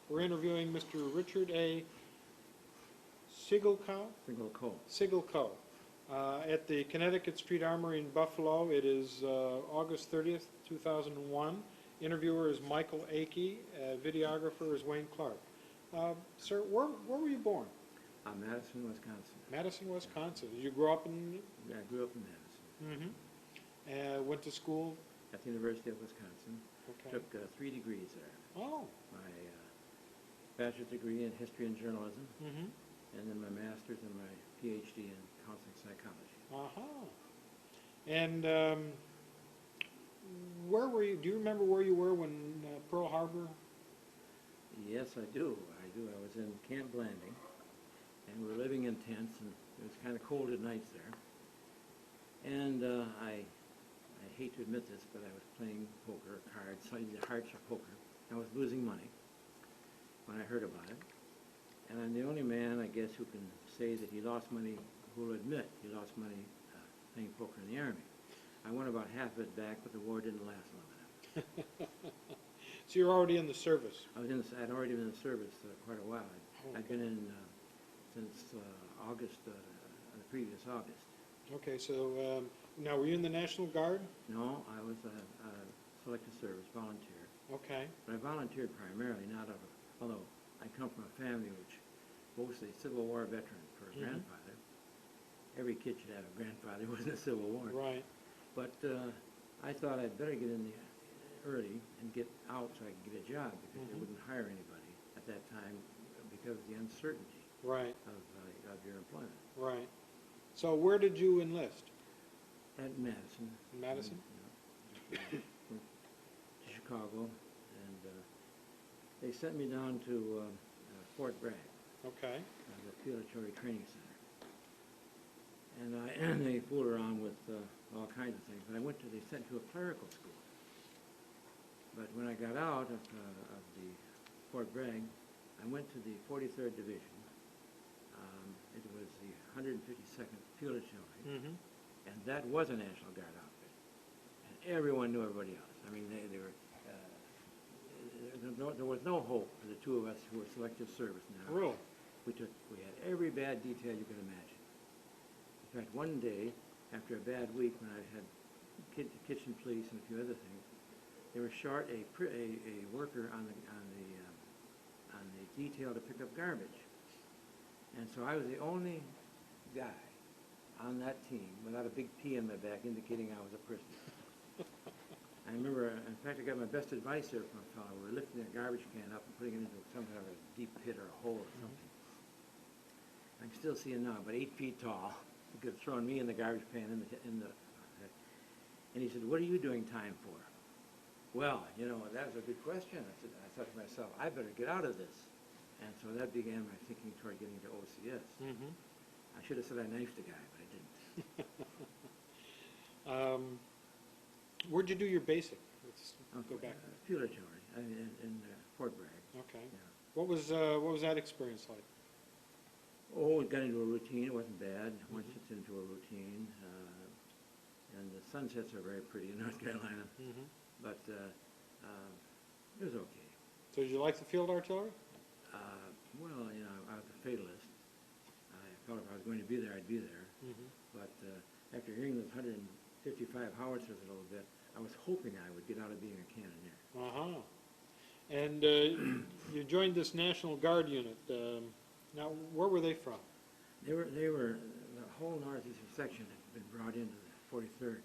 We're interviewing Mr. Richard A. Sigelkow? Single coal. Sigelkow, at the Connecticut Street Armory in Buffalo. It is August 30th, 2001. Interviewer is Michael Akey. Videographer is Wayne Clark. Sir, where were you born? Madison, Wisconsin. Madison, Wisconsin. Did you grow up in? Yeah, I grew up in Madison. Went to school? At the University of Wisconsin. Okay. Took 3 degrees there. Oh. My bachelor's degree in history and journalism, Mm-hmm. and then my master's and my PhD in counseling psychology. And where were you? Do you remember where you were when Pearl Harbor? Yes, I do. I was in Camp Blanding, and we were living in tents, and it was kind of cold at nights there. And I hate to admit this, but I was playing poker, cards, the hearts of poker. I was losing money when I heard about it. And I'm the only man, I guess, who can say that he lost money, who will admit he lost money playing poker in the Army. I won about half of it back, but the war didn't last long enough. So you're already in the service. I'd already been in the service quite a while. I'd been in since August, the previous August. Okay, so now were you in the National Guard? No, I was a selective service volunteer. Okay. But I volunteered primarily, although I come from a family which mostly Civil War veteran for a grandfather. Every kid should have a grandfather who was in the Civil War. Right. But I thought I'd better get in early and get out so I could get a job because they wouldn't hire anybody at that time because of the uncertainty Right. of your employment. Right. So where did you enlist? At Madison. In Madison? Went to Chicago, and they sent me down to Fort Bragg, Okay. the Field Artillery Training Center. And they fooled around with all kinds of things. But they sent to a clerical school. But when I got out of the Fort Bragg, I went to the 43rd Division. It was the 152nd Field Artillery, and that was a National Guard outfit. And everyone knew everybody else. I mean, they were. There was no hope for the two of us who were selective service now. Really? We had every bad detail you could imagine. In fact, one day, after a bad week when I had kitchen police and a few other things, they were short a worker on the detail to pick up garbage. And so I was the only guy on that team without a big P in my back indicating I was a prisoner. I remember, in fact, I got my best advice there from a fellow. We were lifting a garbage can up and putting it into some kind of a deep pit or a hole or something. I can still see him now, about 8 feet tall. He could have thrown me in the garbage can and he said, "What are you doing time for?" Well, that was a good question. I thought to myself, I better get out of this. And so that began my thinking toward getting to OCS. I should have said I knifed the guy, but I didn't. Where'd you do your basic? Let's go back. Field Artillery in Fort Bragg. Okay. Yeah. What was that experience like? Oh, it got into a routine. It wasn't bad. Once it's into a routine, and the sunsets are very pretty in North Carolina. But it was okay. So did you like the field artillery? Well, I was a fatalist. I felt if I was going to be there, I'd be there. But after hearing those 155 howitzers a little bit, I was hoping I would get out of being a cannoneer. And you joined this National Guard unit. Now, where were they from? They were the whole northeastern section had been brought into the 43rd.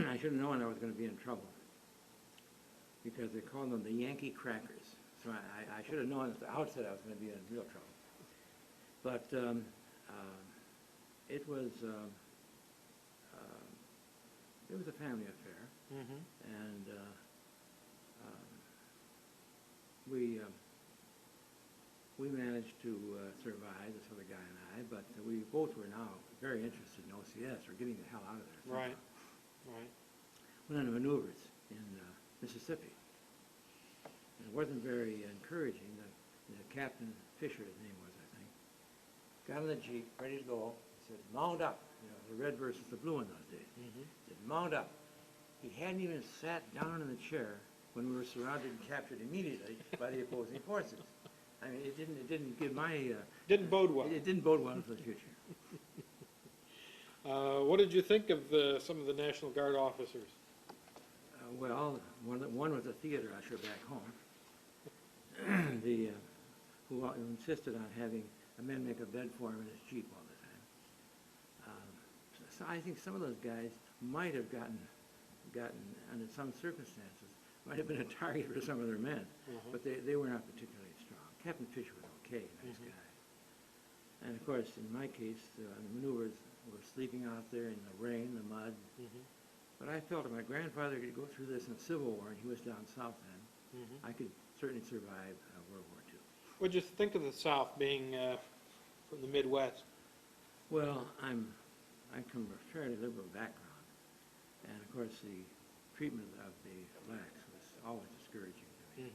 I should have known I was going to be in trouble because they called them the Yankee Crackers. So I should have known at the outset I was going to be in real trouble. But it was a family affair, and we managed to survive, this other guy and I. But we both were now very interested in OCS. We're getting the hell out of there. Right. Went on maneuvers in Mississippi. It wasn't very encouraging. The Captain Fisher, his name was, I think, got in the Jeep, ready to go. He said, "Mount up." The red versus the blue in those days. He said, "Mount up." He hadn't even sat down in the chair when we were surrounded and captured immediately by the opposing forces. I mean, it didn't give my, Didn't bode well. it didn't bode well for the future. What did you think of some of the National Guard officers? Well, one was a theater usher back home, who insisted on having a man make a bed for him in his Jeep all the time. So I think some of those guys might have gotten, under some circumstances, might have been a target for some of their men, but they were not particularly strong. Captain Fisher was okay, nice guy. And of course, in my case, the maneuvers were sleeping out there in the rain, the mud. But I felt if my grandfather could go through this in the Civil War, and he was down south then, I could certainly survive World War II. What did you think of the South being from the Midwest? Well, I come from a fairly liberal background, and of course the treatment of the blacks was always discouraging to me.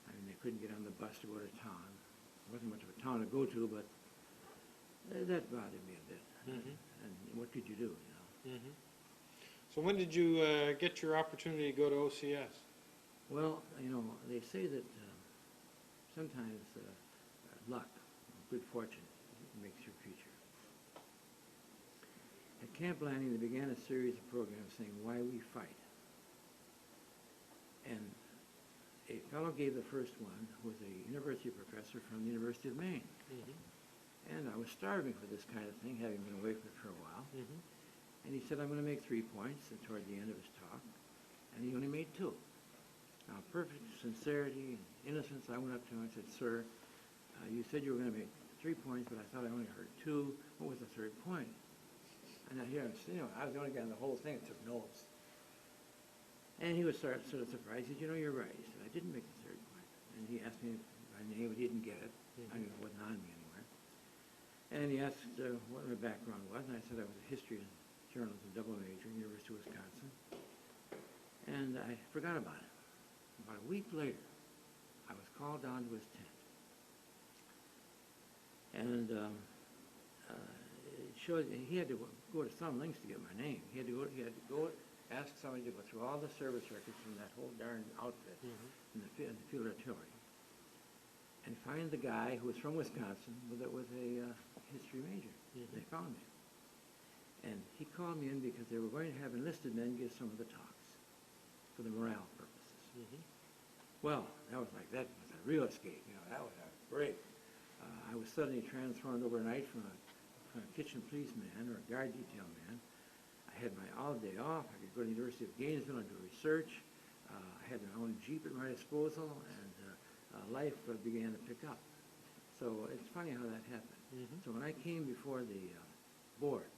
I mean, they couldn't get on the bus to go to town. It wasn't much of a town to go to, but that bothered me a bit. And what could you do, you know? So when did you get your opportunity to go to OCS? Well, you know, they say that sometimes luck, good fortune, makes your future. At Camp Lanning, they began a series of programs saying, "Why we fight." And a fellow gave the first one, who was a university professor from the University of Maine. And I was starving for this kind of thing, having been away from it for a while. And he said, "I'm going to make 3 points," and toward the end of his talk. And he only made 2. Now, perfect sincerity and innocence, I went up to him and said, "Sir, you said you were going to make 3 points, but I thought I only heard 2. What was the 3rd point?" And I hear him, you know, I was the only guy in the whole thing that took notes. And he was sort of surprised. He said, "You know, you're right." He said, "I didn't make the 3rd point." And he asked me my name, but he didn't get it. I knew it wasn't on me anywhere. And he asked what my background was, and I said I was a history and journalism double major at University of Wisconsin. And I forgot about it. About a week later, I was called down to his tent. And it showed he had to go to some lengths to get my name. He had to go ask somebody to go through all the service records from that whole darn outfit in the field artillery, and find the guy who was from Wisconsin with a history major. They found me. And he called me in because they were going to have enlisted men give some of the talks for the morale purposes. Well, that was a real escape. You know, that was a break. I was suddenly transformed overnight from a kitchen policeman or a guard detail man. I had my all day off. I could go to the University of Gainesville and do research. I had my own Jeep at my disposal, and life began to pick up. So it's funny how that happened. So when I came before the board,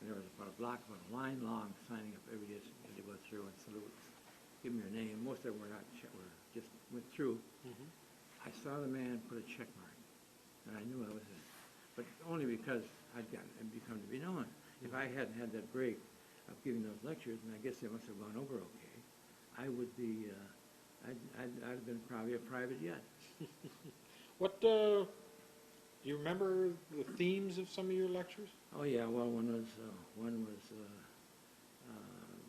and there was about a block, about a line long, signing up every day to go through and salute, give me your name. Most of them were not, were just went through. I saw the man put a check mark, and I knew I was in. But only because I'd become to be known. If I hadn't had that break of giving those lectures, and I guess they must have gone over okay, I would be, I'd have been probably a private yet. What, do you remember the themes of some of your lectures? Oh yeah, well one was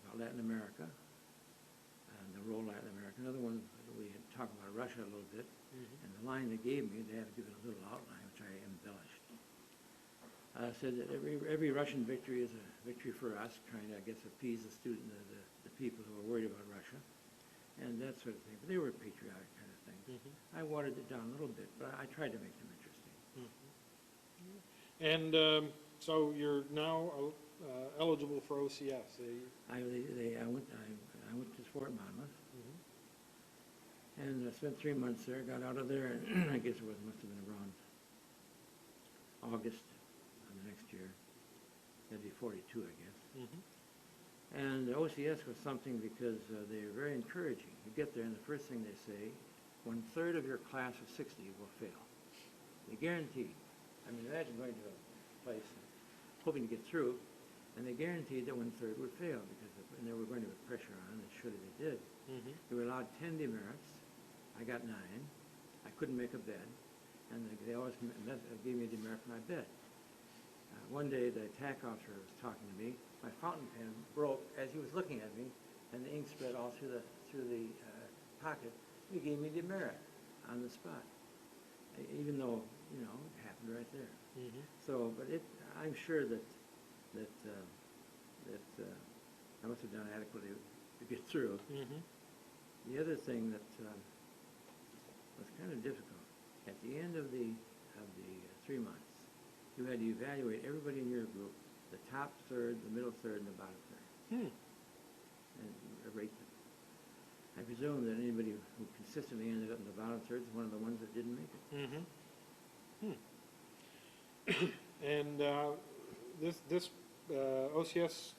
about Latin America, and the role of Latin America. Another one, we had talked about Russia a little bit, and the line they gave me, they had given a little outline, which I embellished. Said that every Russian victory is a victory for us, trying to, I guess, appease the people who were worried about Russia, and that sort of thing. But they were patriotic kind of things. I watered it down a little bit, but I tried to make them interesting. And so you're now eligible for OCS. I went to Fort Monmouth, and I spent 3 months there. Got out of there, and I guess it must have been around August of the next year. That'd be 42, I guess. And OCS was something because they were very encouraging. You get there, and the first thing they say, 1/3 of your class of 60 will fail. They guaranteed. I mean, imagine going to a place hoping to get through, and they guaranteed that 1/3 would fail because and they were going to put pressure on, and surely they did. They were allowed 10 demerits. I got 9. I couldn't make a bed, and they always gave me a demerit for my bed. One day, the attack officer was talking to me. My fountain pen broke as he was looking at me, and the ink spread all through the pocket. They gave me demerit on the spot, even though, you know, it happened right there. Mhm. So, but I'm sure that I must have done adequately to get through. Mhm. The other thing that was kind of difficult, at the end of the 3 months, you had to evaluate everybody in your group, the top third, the middle third, and the bottom third, Hmm. and rate them. I presume that anybody who consistently ended up in the bottom third is one of the ones that didn't make it. Mhm. And this OCS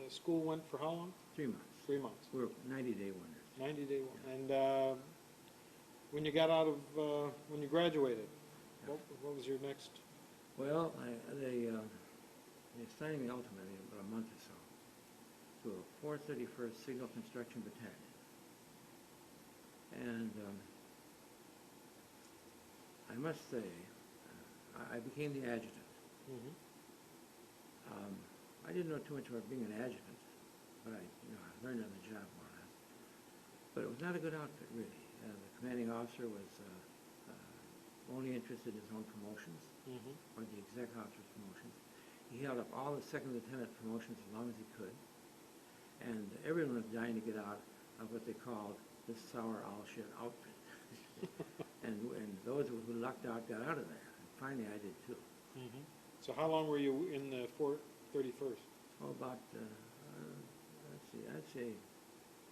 school went for how long? 3 months. 3 months. We were 90-day wonders. 90-day one. And when you got out of, when you graduated, what was your next? Well, they assigned me ultimately about a month or so to a 431st Signal Construction Battalion. And I must say, I became the adjutant. Mhm. I didn't know too much about being an adjutant, but I learned on the job more or less. But it was not a good outfit, really. The commanding officer was only interested in his own promotions, Mhm. or the exec officer's promotions. He held up all the second lieutenant promotions as long as he could, and everyone was dying to get out of what they called the sour owl shit outfit. and those who lucked out got out of there. And finally, I did too. Mhm. So how long were you in the 431st? Oh, about let's see, I'd say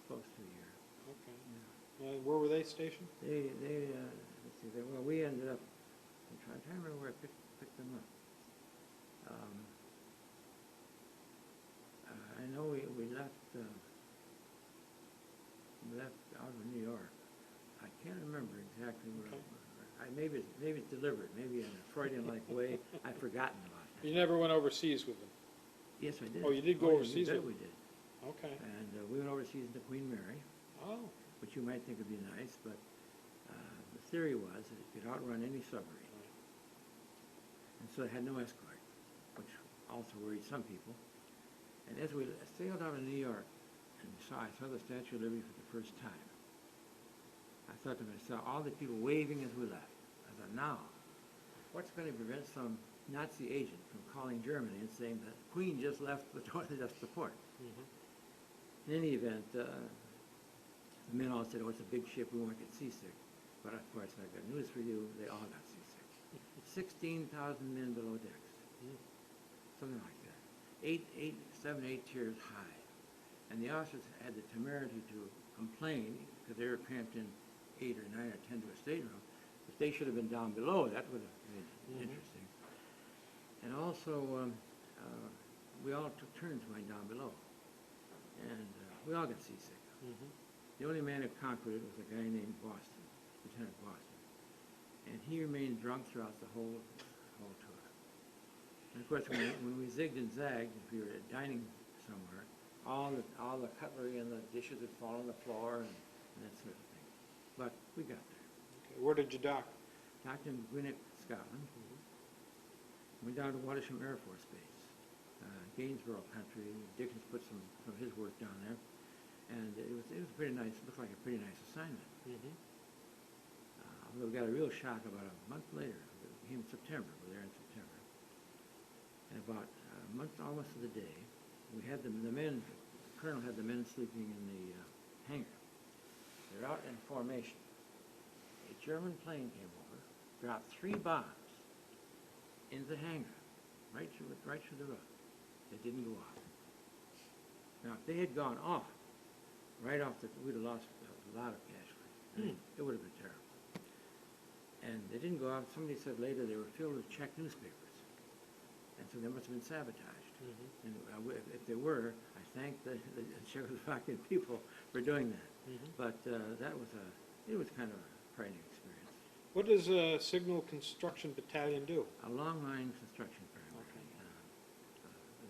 close to a year. Okay. Yeah. Where were they stationed? They let's see, well, we ended up. I'm trying to remember where I picked them up. I know we left out of New York. I can't remember exactly where. Okay. Maybe it's deliberate. Maybe in a Freudian-like way, I've forgotten about that. You never went overseas with them? Yes, I did. Oh, you did go yeah, overseas you bet with we did. Okay. And we went overseas to Queen Mary, Oh. which you might think would be nice, but the theory was that it could outrun any submarine. And so it had no escort, which also worried some people. And as we sailed out of New York, and I saw the Statue of Liberty for the first time, I thought to myself, all the people waving as we left. I thought, now, what's going to prevent some Nazi agent from calling Germany and saying that the Queen just left the port? Mhm. In any event, the men all said, oh, it's a big ship, we won't get seasick. But of course, I've got news for you, they all got seasick. 16,000 men below decks, something like that. 7, 8 tiers high. And the officers had the temerity to complain, because they were cramped in 8 or 9 or 10 to a stateroom, if they should have been down below, that would have been interesting. And also, we all took turns going down below. And we all got seasick. Mhm. The only man who conquered it was a guy named Boston, Lieutenant Boston. And he remained drunk throughout the whole tour. And of course, when we zigged and zagged, if we were dining somewhere, all the cutlery and the dishes would fall on the floor and that sort of thing. But we got there. Okay. Where did you dock? Docked in Greenock, Scotland. Went down to Watersham Air Force Base, Gainsborough country. Dickens put some of his work down there, and it was pretty nice. It looked like a pretty nice assignment. Mhm. Although we got a real shock about a month later. It came in September. We're there in September, and about a month almost to the day, we had the men. The colonel had the men sleeping in the hangar. They're out in formation. A German plane came over, dropped 3 bombs into the hangar, right through the roof. They didn't go off. Now, if they had gone off, right off we'd have lost a lot of casualties. It would have been terrible. And they didn't go off. Somebody said later they were filled with Czech newspapers. And so they must have been sabotaged. And if they were, I thank the Czechoslovakian people for doing that. But it was kind of a frightening experience. What does a Signal Construction Battalion do? A long line construction firm. Okay.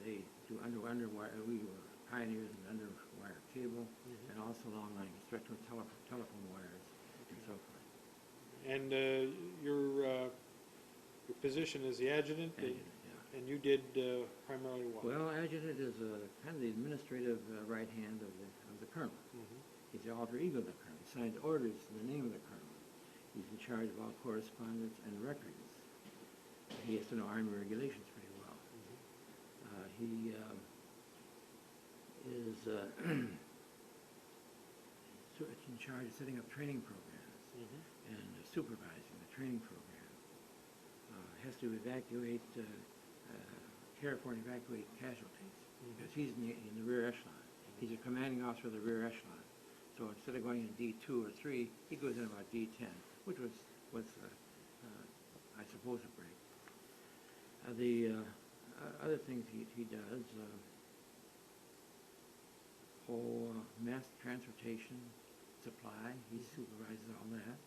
They do underwire. We were pioneers in underwire cable and also long line construction with telephone wires and so forth. And your position is the adjutant, Adjutant, yeah. and you did primarily what? Well, adjutant is kind of the administrative right hand of the colonel. Mhm. He's the alter ego of the colonel. He signs orders in the name of the colonel. He's in charge of all correspondence and records. He has to know Army regulations pretty well. He is in charge of setting up training programs Mhm. and supervising the training program. Has to evacuate, care for and evacuate casualties because he's in the rear echelon. He's a commanding officer of the rear echelon. So instead of going in D2 or 3, he goes in about D10, which was I suppose, a break. The other things he does, whole mass transportation, supply, he supervises all that.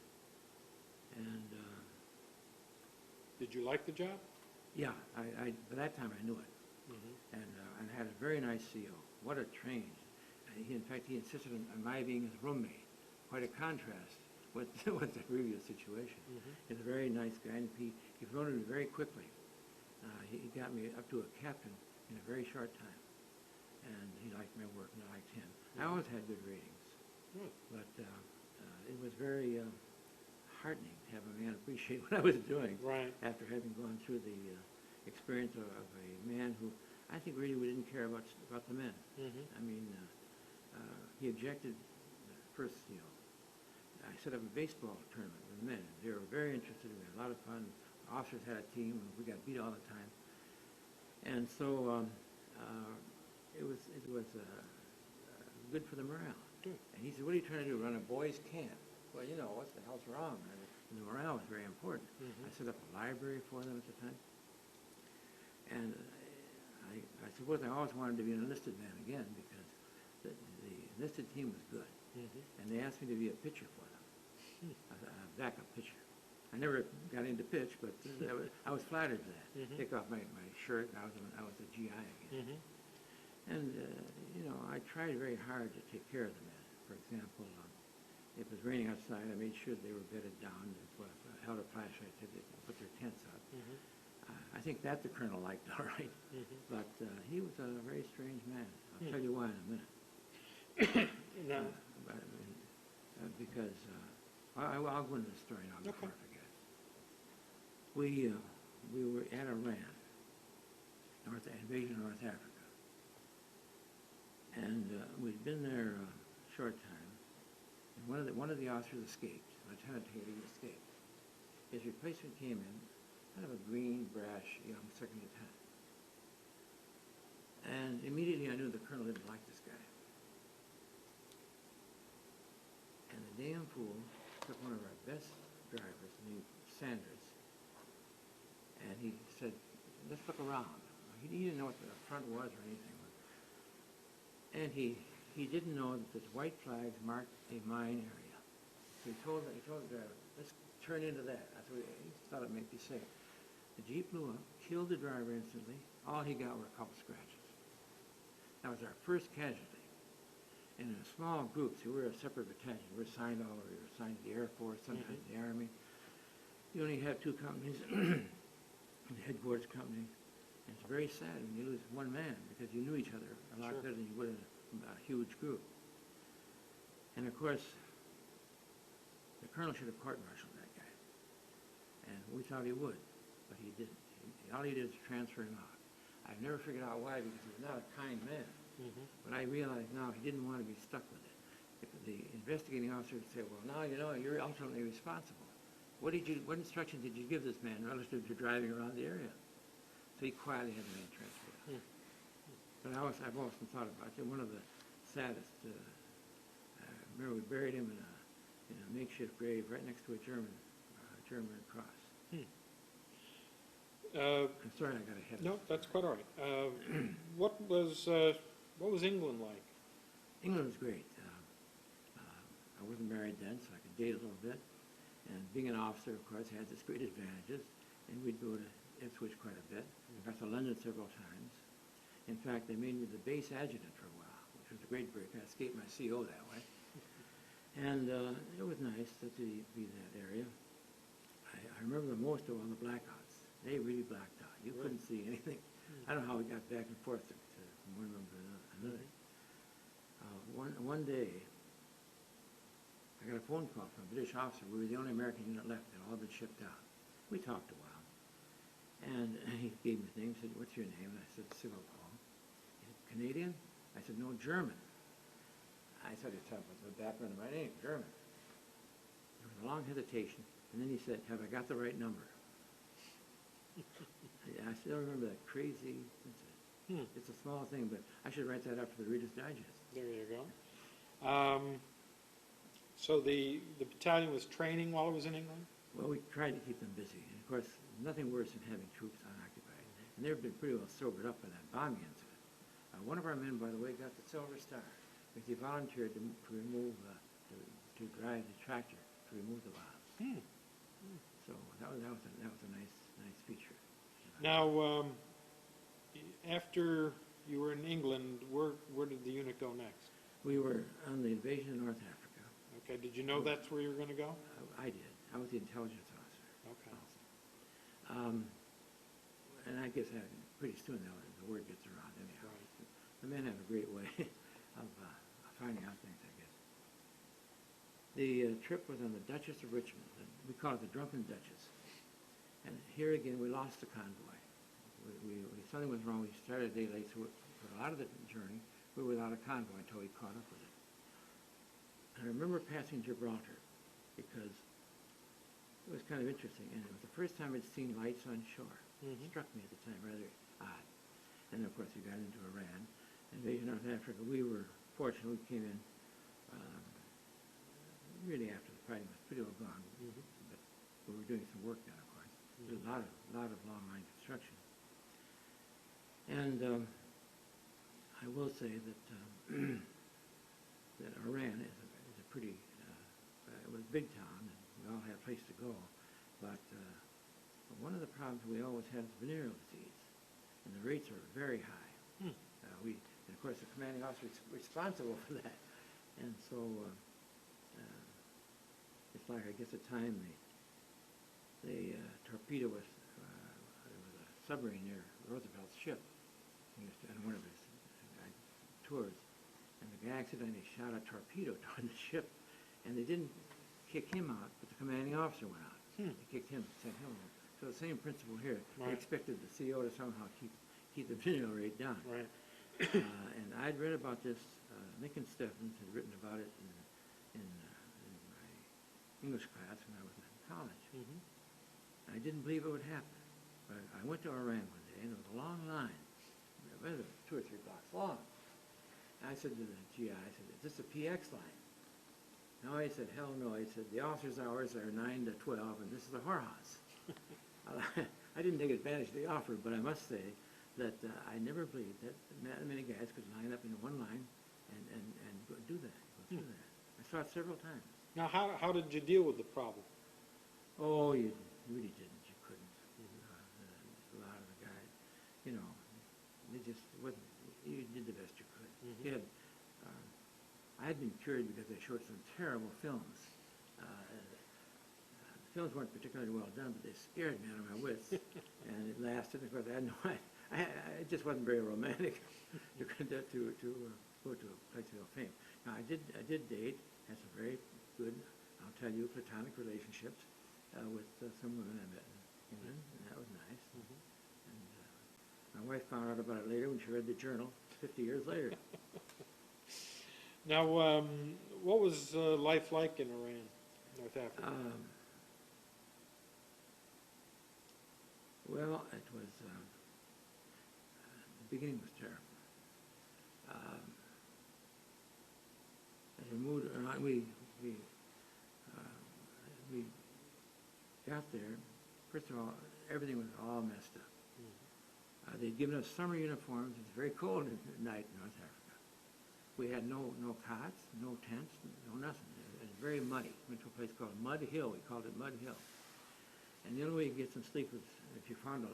And Did you like the job? yeah, by that time I knew it. Mhm. And had a very nice CO. What a change. In fact, he insisted on my being his roommate. Quite a contrast with, with the previous situation. He's a very nice guy, and he promoted me very quickly. He got me up to a captain in a very short time. And he liked my work, and I liked him. I always had good ratings. Good. But it was very heartening to have a man appreciate what I was doing. Right. After having gone through the experience of a man who I think really didn't care about the men. Mhm. I mean, he objected first, I set up a baseball tournament with the men. They were very interested. We had a lot of fun. Officers had a team, and we got beat all the time. And so it was good for the morale. Good. And he said, "What are you trying to do? Run a boys' camp?" Well, what the hell's wrong? And the morale was very important. I set up a library for them at the time. And I suppose I always wanted to be an enlisted man again because the enlisted team was good. And they asked me to be a pitcher for them, a backup pitcher. I never got into pitch, but I was flattered to that. Take off my shirt, and I was a GI again. And, I tried very hard to take care of the men. For example, if it was raining outside, I made sure they were bedded down. I held a flashlight so they could put their tents up. I think that the colonel liked all right. But he was a very strange man. I'll tell you why in a minute. No. Because I'll go into the story now before I forget. We were at Iran, invasion of North Africa. And we'd been there a short time, and one of the officers escaped. Lieutenant Haley escaped. His replacement came in, kind of a green, brash, young second lieutenant. And immediately I knew the colonel didn't like this guy. And the damn fool took one of our best drivers named Sanders, and he said, "Let's look around." He didn't know what the front was or anything. And he didn't know that this white flags marked a mine area. So he told the driver, "Let's turn into that." That's what he thought it might be safe. The Jeep blew up, killed the driver instantly. All he got were a couple scratches. That was our first casualty. And in a small group, so we're a separate battalion. We're assigned all over. We're assigned to the Air Force, sometimes the Army. You only have two companies, the headquarters company. And it's very sad when you lose one man because you knew each other a lot better than you would in a huge group. And of course, the colonel should have court-martialed that guy. And we thought he would, but he didn't. All he did was transfer him out. I've never figured out why, because he was not a kind man. But I realize now he didn't want to be stuck with it. If the investigating officer would say, "Well, now you're ultimately responsible. What instruction did you give this man relative to driving around the area?" So he quietly had the man transferred out. But I've often thought about it. One of the saddest. Remember, we buried him in a makeshift grave right next to a German cross. I'm sorry I got ahead of No, that's quite all right. What was England like? England was great. I wasn't married then, so I could date a little bit. And being an officer, of course, had its great advantages. And we'd go to Ipswich quite a bit. I got to London several times. In fact, they made me the base adjutant for a while, which was a great break. I escaped my CO that way. And it was nice to be in that area. I remember the most of all the blackouts. They really blacked out. You couldn't see anything. I don't know how we got back and forth from one room to another. One day, I got a phone call from a British officer. We were the only American unit left. They'd all been shipped out. We talked a while. And he gave me things. He said, "What's your name?" And I said, "Civil Paul." He said, "Canadian?" I said, "No, German." I started to tell him the background of my name, German. There was a long hesitation. And then he said, "Have I got the right number?" I still remember that crazy incident. It's a small thing, but I should write that up for the Reader's Digest. There you go. So the battalion was training while it was in England? Well, we tried to keep them busy. And of course, nothing worse than having troops unoccupied. And they've been pretty well sobered up by that bombing incident. One of our men, by the way, got the Silver Star because he volunteered to remove, to drive the tractor to remove the bombs. So that was a nice feature. Now, after you were in England, where did the unit go next? We were on the invasion of North Africa. Okay, did you know that's where you were going to go? I did. I was the intelligence officer. Okay. Also. And I guess pretty soon the word gets around anyhow. Right. The men have a great way of finding out things, I guess. The trip was on the Duchess of Richmond. And we call it the Drunken Duchess. And here again, we lost the convoy. Something was wrong. We started a day late, so for a lot of the journey, we were without a convoy until we caught up with it. And I remember passing Gibraltar because it was kind of interesting, and it was the first time I'd seen lights on shore. It struck me at the time rather odd. And then, of course, we got into Iran, invasion of North Africa. We were fortunate. We came in really after the fighting was pretty well gone, but we were doing some work then, of course. There was a lot of long line construction. And I will say that that Iran is a pretty, it was a big town, and we all had a place to go. But one of the problems we always had is venereal disease, and the rates are very high. And of course, the commanding officer is responsible for that. And so it's like, I guess, at the time they torpedoed us. There was a submarine near Roosevelt's ship. He was on one of his tours, and the guy accidentally shot a torpedo toward the ship, and they didn't kick him out, but the commanding officer went out. They kicked him, sent him home. So the same principle here. Right. They expected the CO to somehow keep the venereal rate down. Right. And I'd read about this. Lincoln Steffens had written about it in my English class when I was in college. I didn't believe it would happen. But I went to Iran one day, and there was a long line. It was 2 or 3 blocks long. And I said to the GI, I said, "Is this a PX line?" No, he said, "Hell no." He said, "The officers' hours are 9 to 12, and this is the whorehouse." I didn't take advantage of the offer, but I must say that I never believed that many guys could line up in one line and do that, go through that. I saw it several times. Now, how did you deal with the problem? Oh, you really didn't. You couldn't. A lot of the guys, they just wasn't. You did the best you could. You had, I had been cured because they showed some terrible films. The films weren't particularly well done, but they scared me out of my wits. And it lasted. Of course, I had no. It just wasn't very romantic to go to a place of fame. Now, I did date, had some very good, I'll tell you, platonic relationships with some women I met in England, and that was nice. And my wife found out about it later when she read the journal 50 years later. Now, what was life like in Iran, North Africa? Well, it was, the beginning was terrible. As we moved around, we got there. First of all, everything was all messed up. They'd given us summer uniforms. It's very cold at night in North Africa. We had no cots, no tents, no nothing. It was very muddy. We went to a place called Mud Hill. We called it Mud Hill. And the only way you could get some sleep was if you find a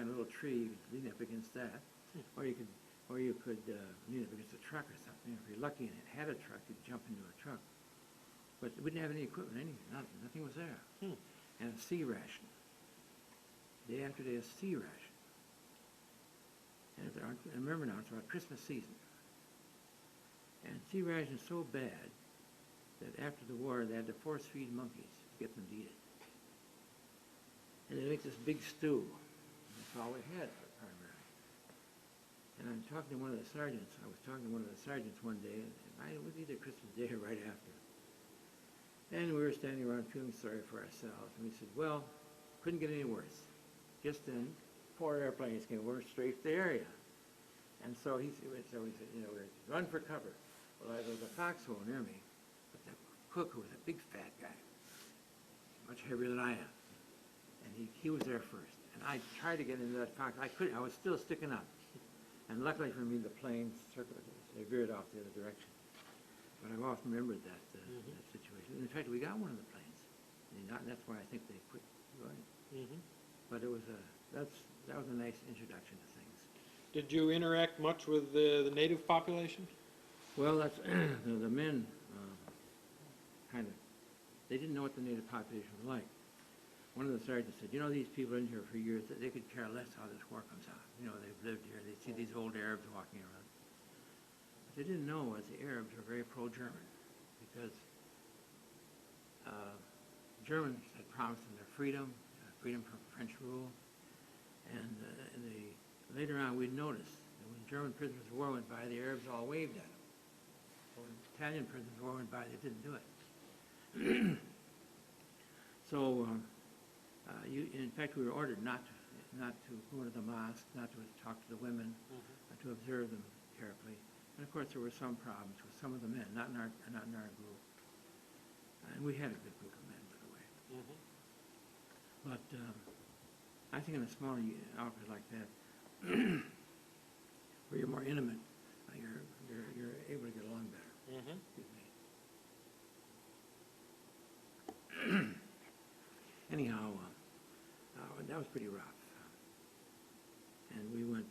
little tree, you could lean up against that, or you could lean up against a truck or something. If you're lucky and it had a truck, you'd jump into a truck. But we didn't have any equipment, anything. Nothing was there. And a sea ration. Day after day, a sea ration. And remember now, it's about Christmas season. And sea ration is so bad that after the war they had to force feed monkeys to get them to eat it. And they make this big stew. That's all we had primarily. And I'm talking to one of the sergeants. I was talking to one of the sergeants one day, and it was either Christmas Day or right after. And we were standing around feeling sorry for ourselves. And we said, well, couldn't get any worse. Just then, 4 airplanes came over straight to the area. And so he said, run for cover. Well, there was a foxhole near me, but the cook, who was a big fat guy, much heavier than I am, and he was there first. And I tried to get into that fox. I couldn't. I was still sticking up. And luckily for me, the plane circled. They veered off the other direction. But I've often remembered that situation. In fact, we got one of the planes. And that's why I think they quit going. But it was that was a nice introduction to things. Did you interact much with the native population? Well, that's the men kind of, they didn't know what the native population was like. One of the sergeants said, you know, these people in here for years, they could care less how this war comes out. You know, they've lived here. They see these old Arabs walking around. What they didn't know was the Arabs were very pro-German because Germans had promised them their freedom, freedom from French rule. And later on, we'd noticed that when German prisoners of war went by, the Arabs all waved at them. When Italian prisoners of war went by, they didn't do it. So, in fact, we were ordered not to go to the mosque, not to talk to the women, to observe them carefully. And of course, there were some problems with some of the men, not in our group. And we had a good group of men, by the way. But I think in a smaller outfit like that, where you're more intimate, you're able to get along better. Excuse me. Anyhow, that was pretty rough. And we went,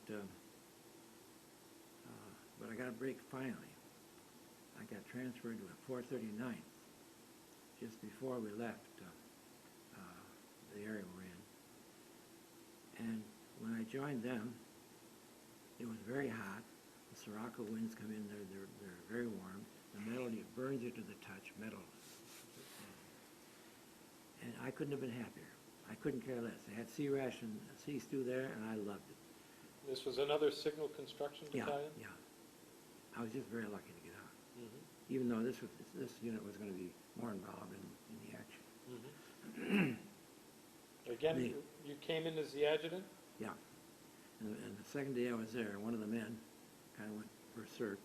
but I got a break finally. I got transferred to a 439th just before we left the area we're in. And when I joined them, it was very hot. The Sirocco winds come in, they're very warm. The metal, it burns you to the touch, metal. And I couldn't have been happier. I couldn't care less. They had sea ration, sea stew there, and I loved it. This was another signal construction battalion? Yeah. I was just very lucky to get out. Even though this unit was going to be more involved in the action. Again, you came in as the adjutant? Yeah. And the second day I was there, one of the men kind of went berserk,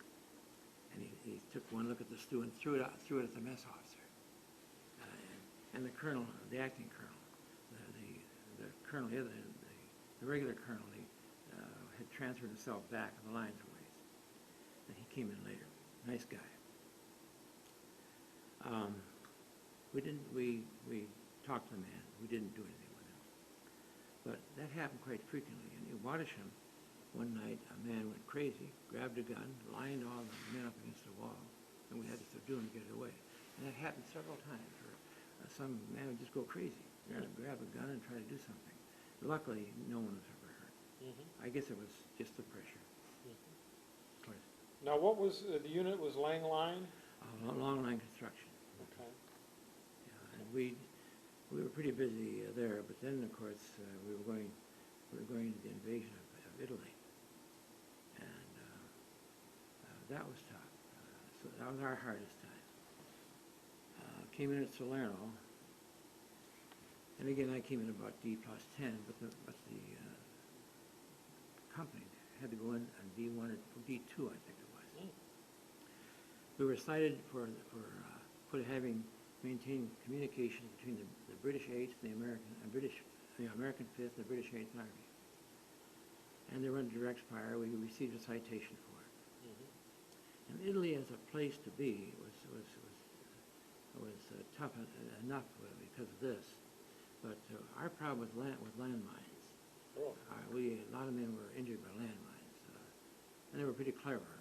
and he took one look at the stew and threw it at the mess officer. And the colonel, the acting colonel, the colonel, the regular colonel, had transferred himself back in the lines a ways, and he came in later. Nice guy. We talked to the man. We didn't do anything with him. But that happened quite frequently. In New Wadisham, one night, a man went crazy, grabbed a gun, lined all the men up against the wall, and we had to subdue him to get it away. And that happened several times. Some man would just go crazy, grab a gun and try to do something. Luckily, no one was ever hurt. I guess it was just the pressure. Of course. Now, what was, the unit was laying line? Long line construction. Okay. Yeah, and we were pretty busy there, but then, of course, we were going into the invasion of Italy. And that was tough. So that was our hardest time. Came in at Salerno, and again I came in about D+10, but the company had to go in on D1 or D2, I think it was. We were cited for having maintained communication between the British 8th and the American 5th, and the British 8th Army, and they were under direct fire. We received a citation for it. And Italy, as a place to be, was tough enough because of this, but our problem with landmines. A lot of men were injured by landmines, and they were pretty clever.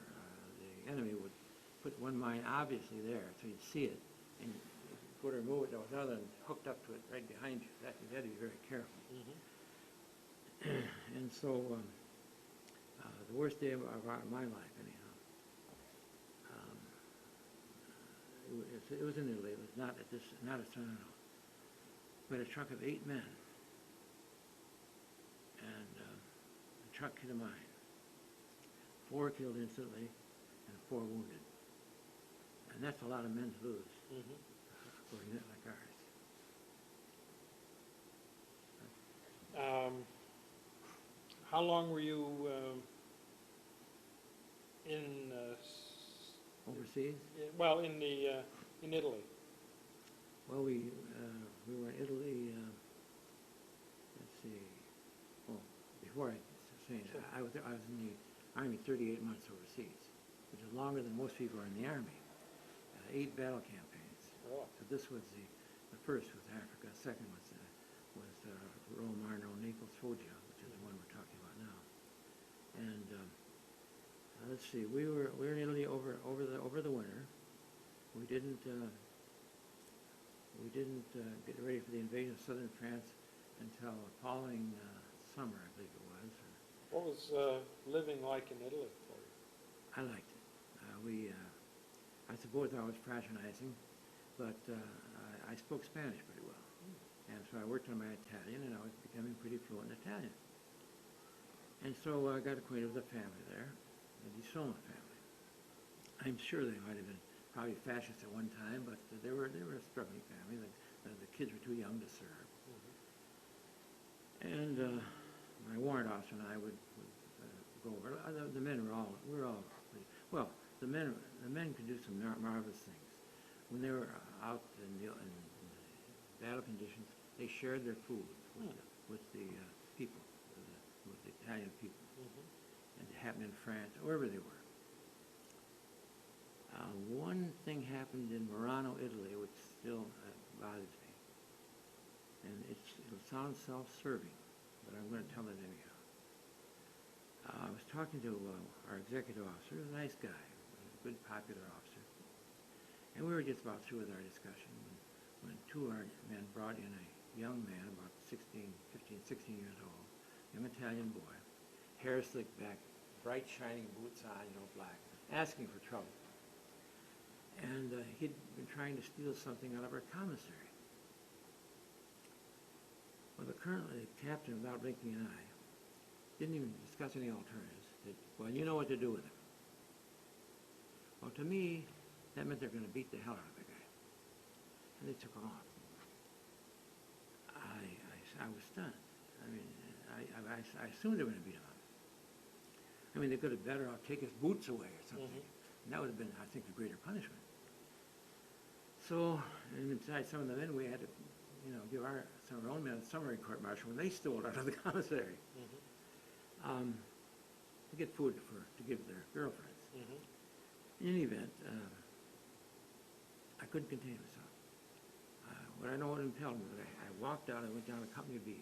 The enemy would put one mine obviously there, so you'd see it, and if you go to remove it, there was another one hooked up to it right behind you. You had to be very careful. And so, the worst day of my life, anyhow. it was in Italy. It was not at this, not at Salerno. We had a truck of 8 men, and the truck hit a mine. 4 killed instantly, and 4 wounded. And that's a lot of men to lose for a unit like ours. How long were you in, Overseas? well, in Italy? Well, we were in Italy, let's see, well, before I say that, Sure. I was in the Army 38 months overseas, which is longer than most people are in the Army. 8 battle campaigns. Oh. So this was the first was Africa, second was Rome, Arno, Naples, Foggia, which is the one we're talking about now. And let's see, we were in Italy over the winter. We didn't get ready for the invasion of southern France until the following summer, I believe it was. What was living like in Italy for you? I liked it. I suppose I was fraternizing, but I spoke Spanish pretty well. And so I worked on my Italian, and I was becoming pretty fluent in Italian. And so I got acquainted with a family there, the Di Soma family. I'm sure they might have been probably fascist at one time, but they were a struggling family. The kids were too young to serve. And my warrant officer and I would go over. The men were all pretty, well. The men could do some marvelous things. When they were out in battle conditions, they shared their food with the people, with the Italian people. And it happened in France, wherever they were. One thing happened in Murano, Italy, which still bothers me. And it'll sound self-serving, but I'm going to tell it anyhow. I was talking to our executive officer, he was a nice guy, a good popular officer. And we were just about through with our discussion when 2 of our men brought in a young man, about 16 years old, young Italian boy, hair slicked back, bright shining boots on, black, asking for trouble. And he'd been trying to steal something out of our commissary. Well, the captain, without blinking an eye, didn't even discuss any alternatives. Said, well, you know what to do with him. Well, to me, that meant they're going to beat the hell out of the guy. And they took him off. I was stunned. I mean, I assumed they were going to beat him up. I mean, they could have better off take his boots away or something. And that would have been, I think, a greater punishment. So, and besides some of the men, we had to, give some of our own men a summary court-martial when they stole out of the commissary. To get food to give their girlfriends. In any event, I couldn't contain myself. What I know what impelled me was I walked out, I went down to Company B.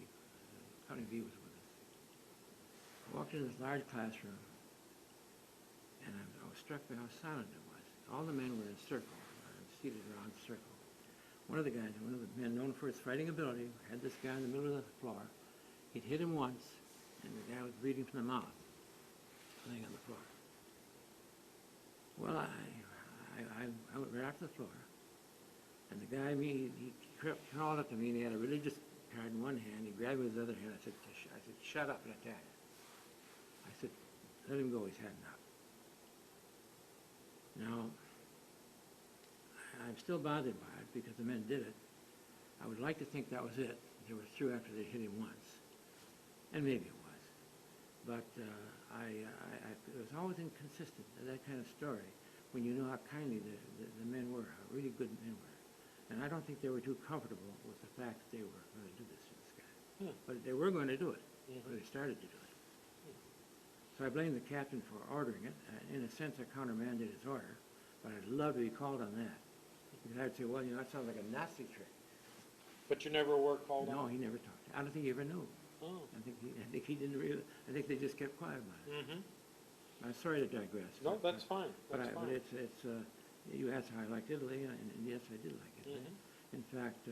Company B was with us. I walked into this large classroom, and I was struck by how silent it was. All the men were in a circle, seated around the circle. One of the men known for his fighting ability, had this guy in the middle of the floor. He'd hit him once, and the guy was bleeding from the mouth, laying on the floor. Well, I went right out to the floor, and the guy, he crawled up to me, and he had a religious card in one hand. He grabbed me with his other hand. I said, shut up, in Italian. I said, let him go, he's had enough. Now, I'm still bothered by it because the men did it. I would like to think that was it. They were through after they hit him once. And maybe it was. But it was always inconsistent, that kind of story, when you know how kindly the men were, how really good men were. And I don't think they were too comfortable with the fact that they were going to do this to this guy. But they were going to do it, or they started to do it. So I blame the captain for ordering it. In a sense, I countermanded his order, but I'd love to be called on that. Because I'd say, well, that sounds like a Nazi trick. But you never were called on? No, he never talked. I don't think he ever knew. Oh. I think he didn't really. I think they just kept quiet about it. I'm sorry to digress. No, that's fine. That's but fine. it's you asked how I liked Italy, and yes, I did like it. In fact,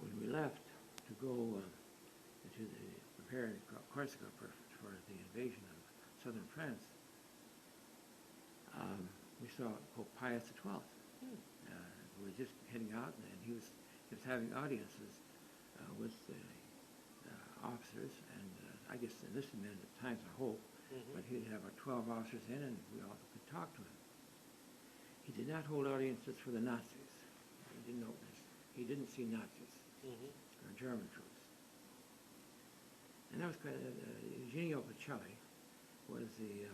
when we left to go to prepare Corsica for the invasion of southern France, we saw Pope Pius XII. who was just heading out, and he was having audiences with the officers, and I guess enlisted men at times, I hope, but he'd have 12 officers in, and we all could talk to him. He did not hold audiences for the Nazis. He didn't know this. He didn't see Nazis or German troops. And that was quite, Eugenio Pacelli was the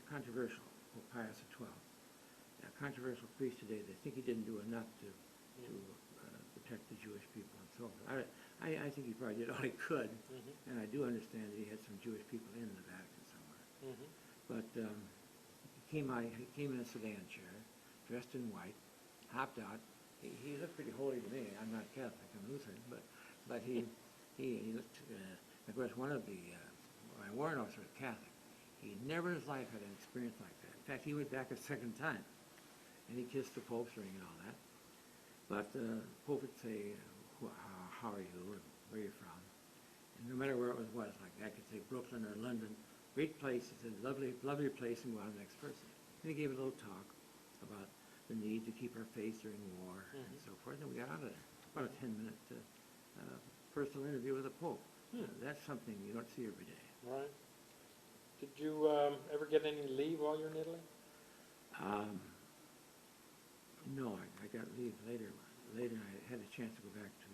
controversial Pope Pius XII. A controversial priest today. They think he didn't do enough to protect the Jewish people and so forth. I think he probably did all he could, and I do understand that he had some Jewish people in the Vatican somewhere. But he came in a sedan chair, dressed in white, hopped out. He looked pretty holy to me. I'm not Catholic, I'm Lutheran, but he looked. Of course, one of my warrant officer was Catholic. He never in his life had an experience like that. In fact, he went back a second time, and he kissed the Pope's ring and all that. But the Pope would say, how are you, and where are you from? And no matter where it was like I could say Brooklyn or London, great place, he said, lovely place, and go on to the next person. And he gave a little talk about the need to keep our faith during war and so forth, and we got out of there. About a 10-minute personal interview with the Pope. That's something you don't see every day. Right. Did you ever get any leave while you're in Italy? No, I got leave later. Later, I had a chance to go back to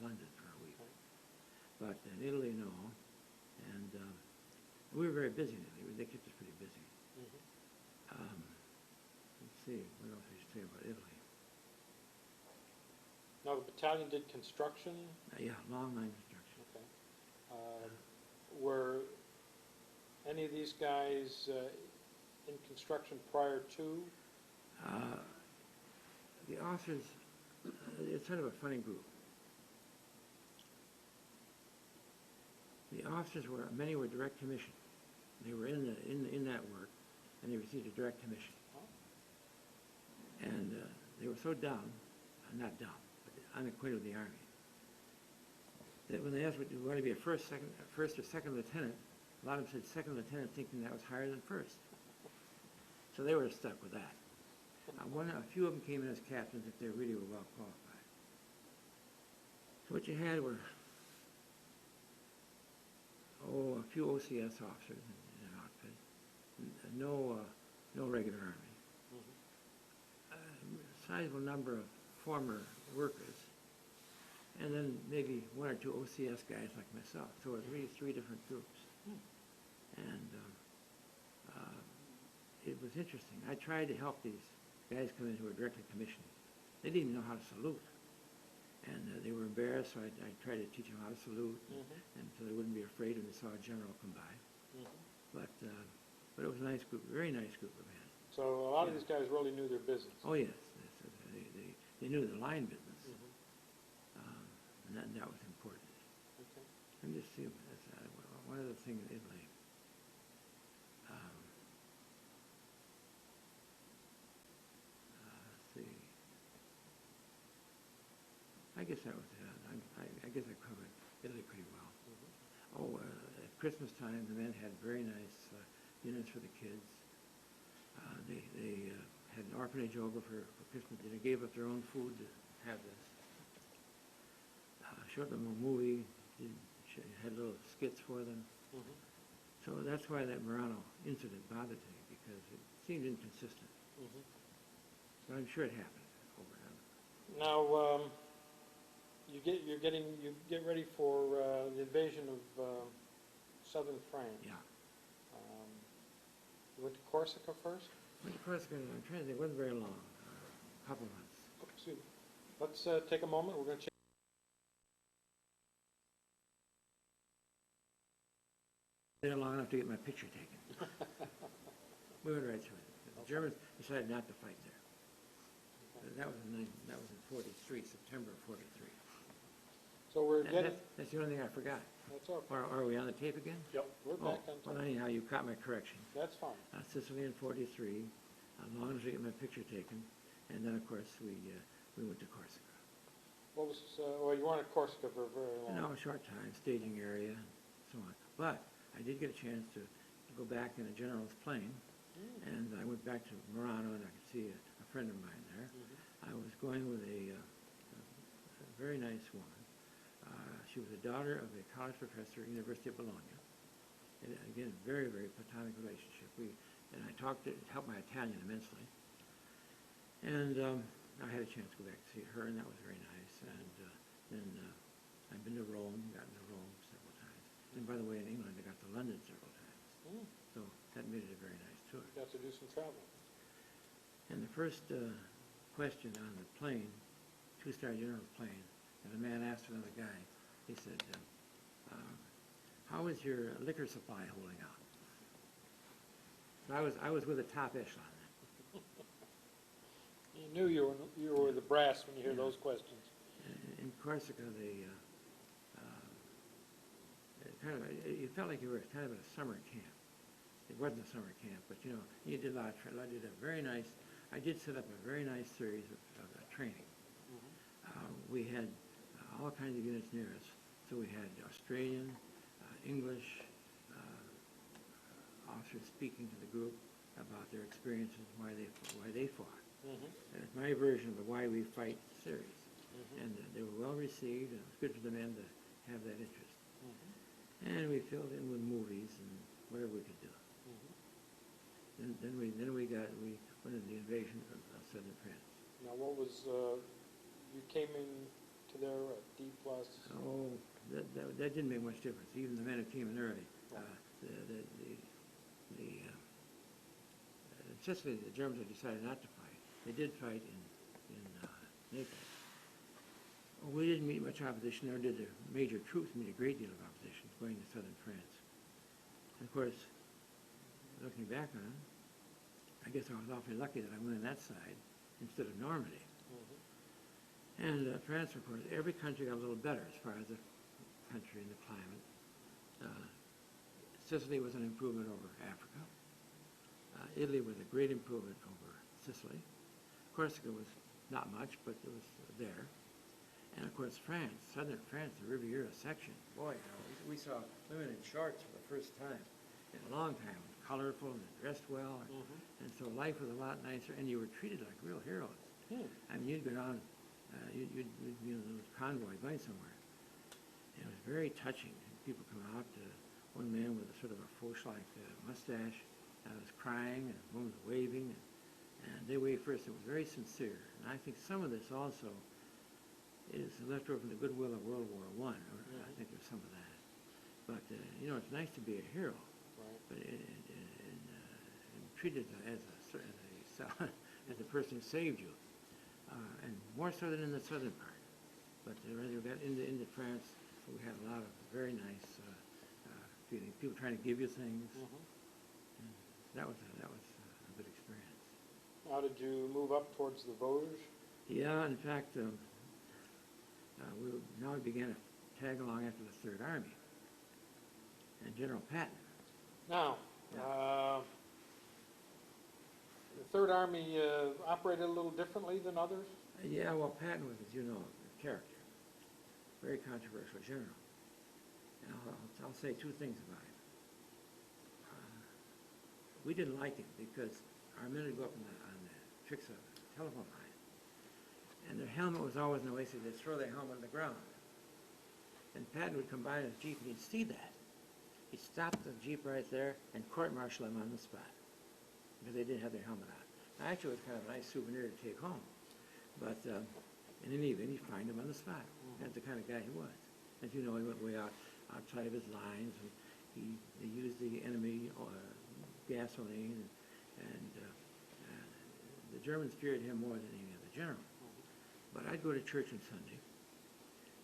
London for a week. But in Italy, no. And we were very busy in Italy. They kept us pretty busy. Let's see, what else I should say about Italy? Now, the battalion did construction? Yeah, long line construction. Okay. Were any of these guys in construction prior to? The officers, it's sort of a funny group. The officers many were direct commission. They were in that work, and they received a direct commission. And they were so not dumb, but unacquainted with the Army, that when they asked, "Do you want to be a first or second lieutenant?" a lot of them said second lieutenant, thinking that was higher than first. So they were stuck with that. A few of them came in as captains if they really were well qualified. So what you had were a few OCS officers in an outfit, no regular Army. A sizable number of former workers, and then maybe one or two OCS guys like myself. So it was really three different groups. And it was interesting. I tried to help these guys come in who were directly commissioned. They didn't even know how to salute. And they were embarrassed, so I tried to teach them how to salute, and so they wouldn't be afraid when they saw a general come by. But it was a nice group, very nice group of men. So a lot of these guys really knew their business. Oh yes, they knew the line business, and that was important. Okay. Let me just see, one other thing in Italy. Let's see. I guess that was it. I guess I covered Italy pretty well. At Christmas time, the men had very nice dinners for the kids. They had an orphanage over for Christmas dinner, gave up their own food to have this. Showed them a movie, had little skits for them. So that's why that Murano incident bothered me, because it seemed inconsistent. But I'm sure it happened over and over. Now, you get ready for the invasion of southern France. Yeah. You went to Corsica first? Went to Corsica, I'm trying to think, it wasn't very long, a couple of months. Excuse me. Let's take a moment. We're going to There long enough to get my picture taken. We went right through it. The Germans decided not to fight there. That was in 43, September of 43. So we're getting... That's the only thing I forgot. That's okay. Are we on the tape again? Yep, we're back on Well, time. anyhow, you caught my correction. That's fine. Sicily in 43, as long as we get my picture taken, and then, of course, we went to Corsica. What was... well, you weren't at Corsica for a very long No, a short time, staging area, and so on. But I did get a chance to go back in a general's plane, and I went back to Murano, and I could see a friend of mine there. I was going with a very nice woman. She was the daughter of a college professor at University of Bologna. And again, very, very platonic relationship. And I it helped my Italian immensely. And I had a chance to go back to see her, and that was very nice. And then I've been to Rome, gotten to Rome several times. And by the way, in England, I got to London several times. So that made it a very nice tour. Got to do some travel. And the first question on the plane, two-star general's plane, and a man asked another guy, he said, how is your liquor supply holding out? So I was with the top echelon then. You knew you were the brass when you hear Yeah. those questions. In Corsica, you felt like you were kind of at a summer camp. It wasn't a summer camp, but you know, you did a lot of I did a very nice, I did set up a very nice series of training. We had all kinds of units near us. So we had Australian, English officers speaking to the group about their experiences, why they fought. It's my version of the Why We Fight series. And they were well received, and it was good for the men to have that interest. And we filled in with movies and whatever we could do. Then we went into the invasion of southern France. Now, what was, you came in to there at D+? Oh, that didn't make much difference. Even the men who came in early. In Sicily, the Germans had decided not to fight. They did fight in Naples. Well, we didn't meet much opposition, nor did the major troops meet a great deal of opposition going to southern France. And of course, looking back on it, I guess I was awfully lucky that I went on that side instead of Normandy. And France, of course, every country got a little better as far as the country and the climate. Sicily was an improvement over Africa. Italy was a great improvement over Sicily. Corsica was not much, but it was there. And of course, France, southern France, the Riviera section. Boy, you know, we saw women in shorts for the first time in a long time, colorful and dressed well. And so life was a lot nicer, and you were treated like real heroes. I mean, you'd go down, you'd be in a little convoy going somewhere. And it was very touching. People come out, one man with a sort of a Foch-like mustache was crying, and one was waving, and they waved first. It was very sincere. And I think some of this also is left over from the goodwill of World War I, or I think there's some of that. But, you know, it's nice to be a hero, but treated as a person who saved you, and more so than in the southern part. But as we got into France, we had a lot of very nice feeling. People trying to give you things. And that was a good experience. How did you move up towards the Vosges? Yeah, in fact, we began to tag along after the Third Army and General Patton. Now, the Third Army operated a little differently than others? Yeah, well, Patton was, as you know, a character, very controversial general. And I'll say two things about him. We didn't like him because our men would go up on the tricks of the telephone line, and their helmet was always in the way, so they'd throw their helmet on the ground. And Patton would come by in his Jeep, and he'd see that. He'd stop the Jeep right there and court-martial them on the spot because they didn't have their helmet on. Now, actually, it was kind of a nice souvenir to take home. But in any event, he'd find him on the spot. That's the kind of guy he was. As you know, he went way outside of his lines, and they used the enemy gasoline, and the Germans feared him more than any other general. But I'd go to church on Sunday,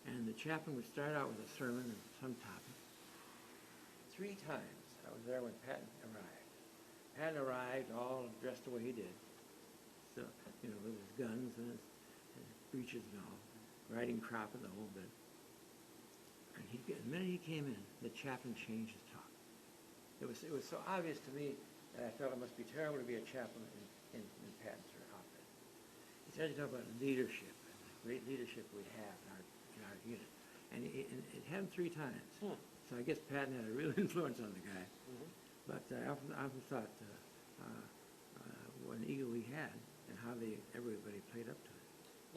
and the chaplain would start out with a sermon on some topic. 3 times I was there when Patton arrived. Patton arrived all dressed the way he did, so, you know, with his guns and his breeches and all, riding crop and the whole bit. And the minute he came in, the chaplain changed his talk. It was so obvious to me that I felt it must be terrible to be a chaplain in Patton's outfit. He started to talk about leadership, and the great leadership we have in our unit. And it happened 3 times. So I guess Patton had a real influence on the guy. But I often thought what an ego he had and how everybody played up to it.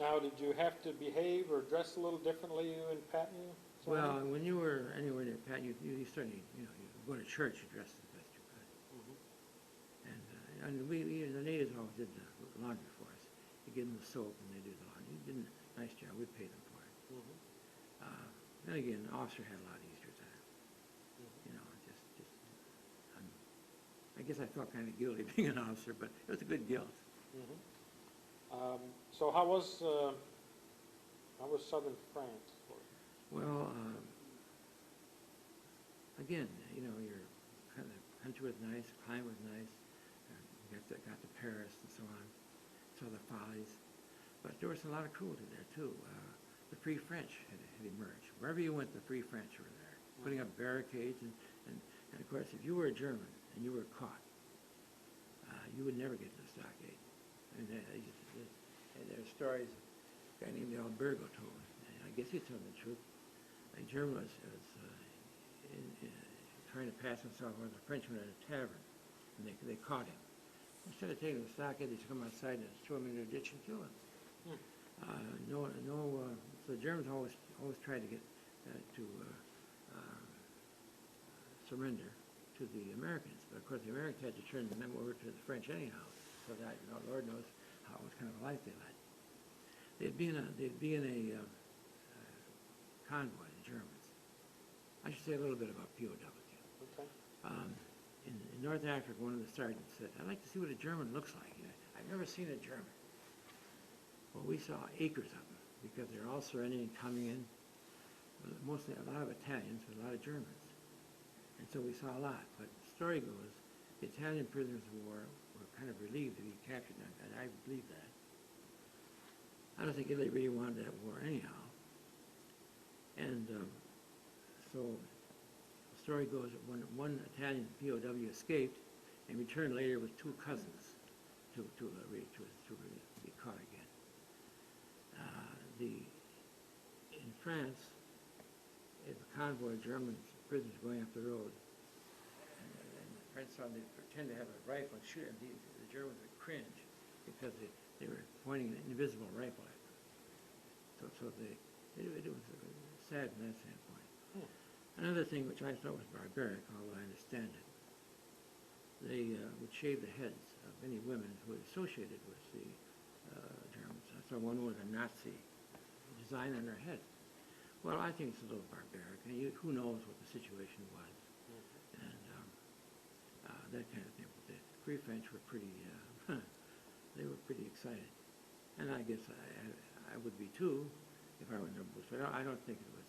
Now, did you have to behave or dress a little differently, you and Patton? Well, when you were anywhere near Pat, you certainly, you go to church, you dressed as best you could. And the natives always did the laundry for us. You give them the soap and they do the laundry. You did a nice job. We paid them for it. Then again, the officer had a lot easier time. I guess I felt kind of guilty being an officer, but it was a good guilt. So how was southern France for you? Well, again, your kind of country was nice, climate was nice. Got to Paris and so on. Saw the Follies, but there was a lot of cruelty there too. The Free French had emerged. Wherever you went, the Free French were there, putting up barricades, and of course, if you were a German and you were caught, you would never get to the stockade. I mean, there are stories a guy named Albergo told, and I guess he's telling the truth. A German was trying to pass himself with a Frenchman at a tavern, and they caught him. Instead of taking him to the stockade, they just come outside and throw him into a ditch and kill him. So the Germans always tried to get to surrender to the Americans, but of course the Americans had to turn them over to the French anyhow. So that Lord knows what kind of a life they led. They'd be in a convoy, the Germans. I should say a little bit about POW. Okay. In North Africa, one of the sergeants said, "I'd like to see what a German looks like. I've never seen a German." Well, we saw acres of them because they're all surrendering and coming in. Mostly a lot of Italians, but a lot of Germans. And so we saw a lot. But the story goes, the Italian prisoners of war were kind of relieved to be captured, and I believe that. I don't think Italy really wanted that war anyhow. And so the story goes that when one Italian POW escaped and returned later with two cousins to be caught again. In France, if a convoy of German prisoners going up the road, and the French saw them, they pretend to have a rifle and shoot, and the Germans would cringe because they were pointing an invisible rifle at them. So it was sad from that standpoint. Another thing which I thought was barbaric, although I understand it, they would shave the heads of any women who were associated with the Germans. I saw one with a Nazi design on her head. Well, I think it's a little barbaric. And who knows what the situation was, and that kind of thing. But the Free French were pretty, they were pretty excited, and I guess I would be too if I were in their boots. But I don't think it was.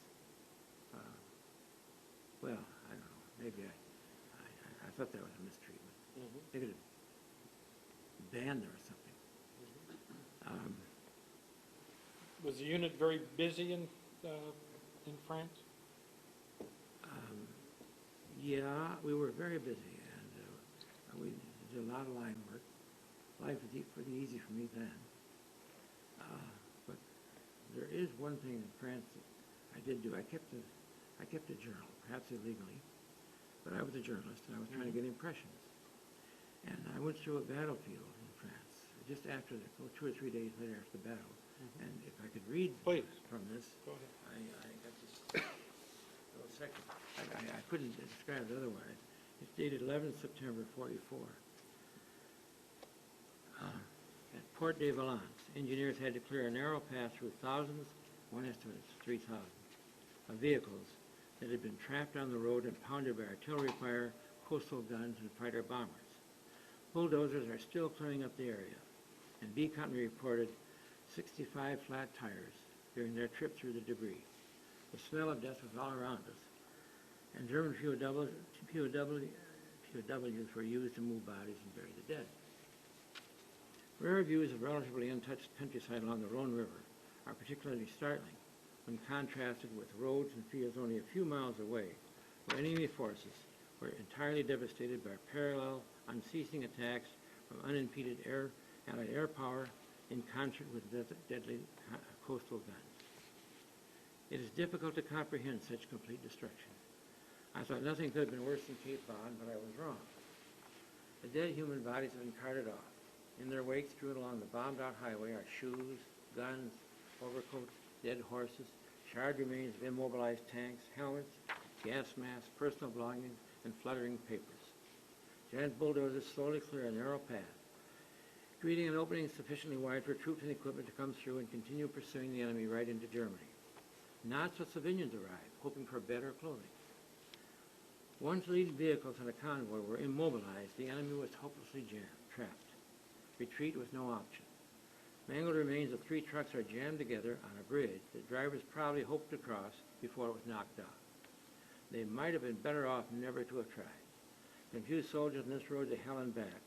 Well, I don't know. Maybe I thought that was a mistreatment. They could have banned her or something. Was the unit very busy in France? Yeah, we were very busy, and we did a lot of line work. Life was pretty easy for me then. But there is one thing in France that I did do. I kept a journal, perhaps illegally, but I was a journalist, and I was trying to get impressions. And I went through a battlefield in France just after 2 or 3 days later after the battle. And if I could read Please. from this, Go ahead. I got this little section. I couldn't describe it otherwise. It's dated 11 September 44. At Port de Valence, engineers had to clear a narrow path through thousands, one estimate is 3,000, of vehicles that had been trapped on the road and pounded by artillery fire, coastal guns, and fighter bombers. Bulldozers are still clearing up the area, and B Company reported 65 flat tires during their trip through the debris. The smell of death was all around us, and German POWs were used to move bodies and bury the dead. Rare views of relatively untouched countryside along the Rhone River are particularly startling when contrasted with roads and fields only a few miles away, where enemy forces were entirely devastated by parallel, unceasing attacks from unimpeded Allied air power in concert with deadly coastal guns. It is difficult to comprehend such complete destruction. I thought nothing could have been worse than Cape Bon, but I was wrong. The dead human bodies have been carted off, In their wake, strewn along the bombed-out highway, are shoes, guns, overcoats, dead horses, charred remains of immobilized tanks, helmets, gas masks, personal belongings, and fluttering papers. Giant bulldozers slowly clear a narrow path, creating an opening sufficiently wide for troops and equipment to come through and continue pursuing the enemy right into Germany. Knots of civilians arrived, hoping for better clothing. Once leading vehicles in a convoy were immobilized, the enemy was hopelessly trapped. Retreat was no option. Mangled remains of 3 trucks are jammed together on a bridge that drivers probably hoped to cross before it was knocked down. They might have been better off never to have tried. Confused soldiers on this road to hell and back,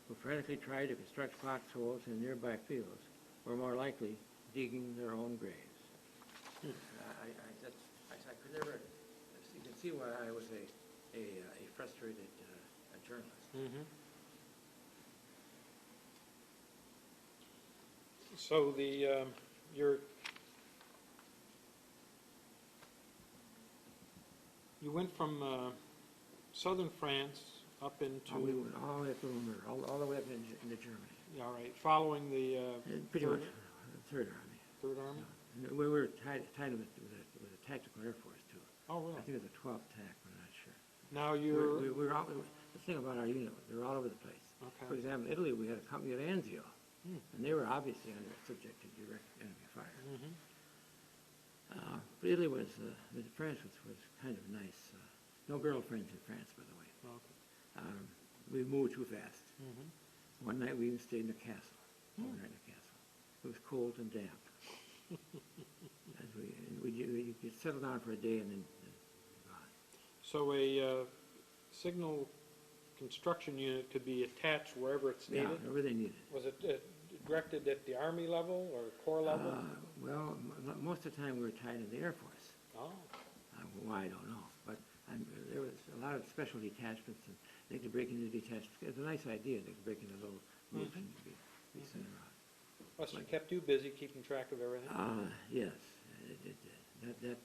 who frantically tried to construct foxholes in nearby fields, were more likely digging their own graves. I could never. You can see why I was a frustrated journalist. Mm-hmm. So you went from southern France up into. We went all the way up to Lemur, all the way up into Germany. All right, following the Pretty Third- much the Third Army. Third Army. And we were tied with a tactical air force too. Oh, I really? think it was the 12th TAC, but I'm not sure. Now you're. We're all, the thing about our unit, they were all over the place. For Okay. example, in Italy, we had a company at Anzio, and they were obviously subject to direct enemy fire. Mm-hmm. But Italy was, France was kind of nice. No girlfriends in France, by the way. Okay. We moved too fast. Mm-hmm. One night we even stayed in a castle, overnight in a castle. It was cold and damp. As we could settle down for a day and then gone. So a signal construction unit could be attached wherever it's Yeah, needed? wherever they needed. Was it directed at the Army level or Corps level? Well, most of the time we were tied in the Air Force. Oh, Why, I don't know. But there was a lot of special detachments, and they could break into detachments. It's a nice idea. They could break into little groups and be sent around. must have kept you busy keeping track of everything. Yes, it did.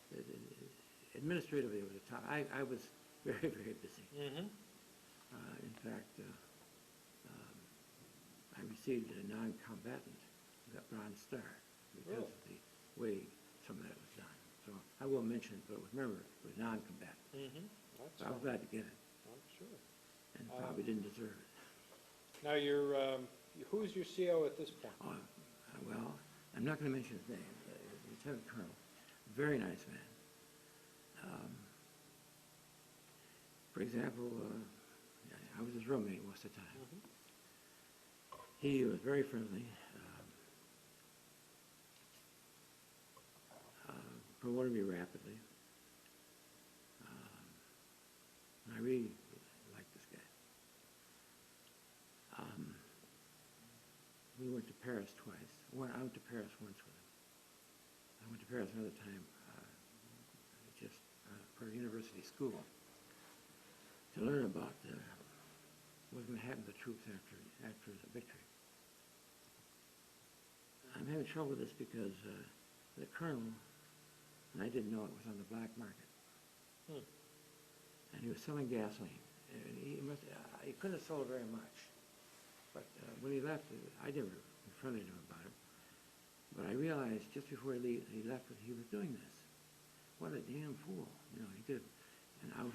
Administratively, it was a tough. I was very, very busy. Mm-hmm. In fact, I received a non-combatant, that Bronze Star, because Really? of the way some of that was done. So I won't mention it, but remember, it was non-combatant. Mm-hmm. That's So I was glad to get it, I'm sure. and probably didn't deserve it. Now who's your CO at this point? Well, I'm not going to mention his name. Lieutenant Colonel, very nice man. For example, I was his roommate most of the time. Mm-hmm. He was very friendly. Promoted me rapidly. I really liked this guy. We went to Paris twice. I went to Paris once with him. I went to Paris another time, just for university school, to learn about what was going to happen to the troops after the victory. I'm having trouble with this because the colonel, and I didn't know it, was on the black market. And he was selling gasoline. And he couldn't have sold very much. But when he left, I never confronted him about it. But I realized just before he left that he was doing this. What a damn fool. He did. And I was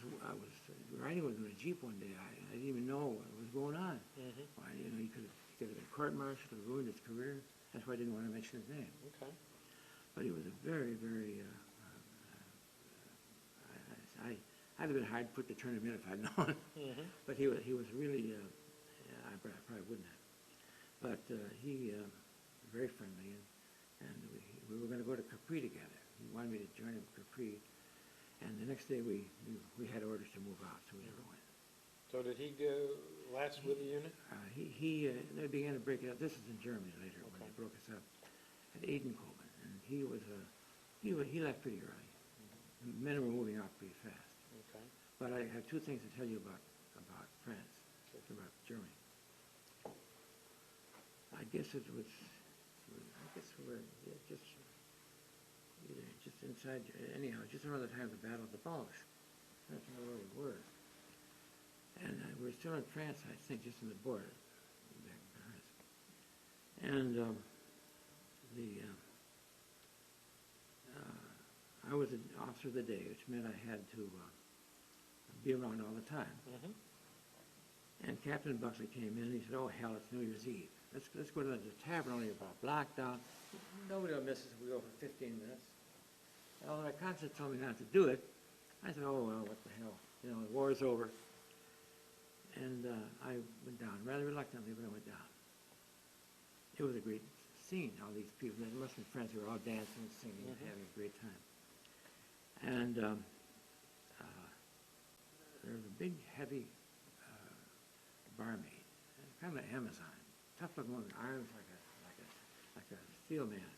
riding with him in a Jeep one day. I didn't even know what was going on. Mm-hmm. Why, he could have been court-martialed or ruined his career. That's why I didn't want to mention his name. Okay. But he was a very, very, I'd have been hard put to turn him in if I'd known. Mm-hmm. But he was really, I probably wouldn't have. But he was very friendly, and we were going to go to Capri together. He wanted me to join him at Capri. And the next day we had orders to move out, so we never went. So did he go last with the unit? They began to break it up. This is in Germany later when Okay. they broke us up at Edenkoben, and he left pretty early. Men were moving out pretty fast. Okay. But I have two things to tell you about France, about Germany. I guess we were just inside, anyhow, just around the time of the Battle of the Bulge. I don't know where we were. And we were still in France, I think, just in the border, back in Paris. And I was an officer of the day, which meant I had to be around all the time. Mhm. And Captain Buckley came in, and he said, "Oh, hell, it's New Year's Eve. Let's go to the tavern, only about a block down. Nobody will miss us if we go for 15 minutes." Well, my conscience told me not to do it. I said, "Oh, well, what the hell? You know, the war's over." And I went down, rather reluctantly, but I went down. It was a great scene, all these people. They must have been friends who were all dancing and singing and having a great time. And there was a big, heavy barmaid, kind of an Amazon, tough-looking woman, arms like a steel man.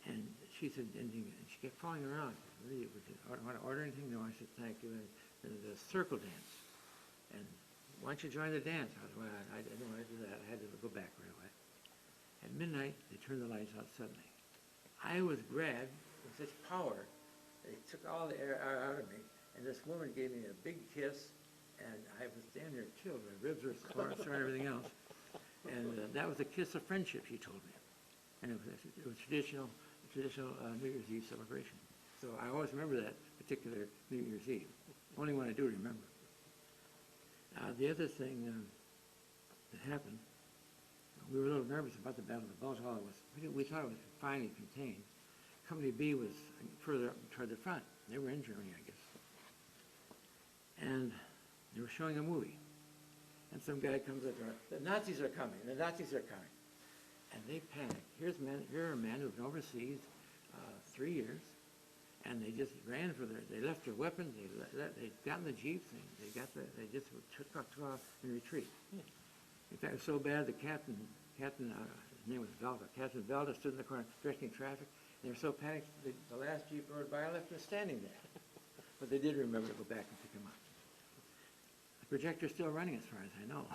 And she said, and she kept following around. "Really, would you want to order anything?" "No." I said, "Thank you." And the circle dance. And "Why don't you join the dance?" I said, "Well, I didn't want to do that. I had to go back right away." At midnight, they turned the lights out suddenly. I was grabbed with such power, they took all the air out of me, and this woman gave me a big kiss, and I was damn near killed. My ribs were sore and everything else. And that was a kiss of friendship, she told me. And it was traditional New Year's Eve celebration. So I always remember that particular New Year's Eve. Only one I do remember. The other thing that happened, we were a little nervous about the Battle of the Bulge Hall. We thought it was finally contained. Company B was further up toward the front. They were in Germany, I guess. And they were showing a movie. And some guy comes up there, "The Nazis are coming, the Nazis are coming." And they panicked. Here are men who've been overseas 3 years, and they just ran they left their weapons, they got in the jeeps, they just took off in retreat. In fact, it was so bad the captain, his name was Velda, Captain Velda stood in the corner directing traffic, and they were so panicked, the last jeep rode by, I left them standing there. But they did remember to go back and pick him up. The projector's still running as far as I know.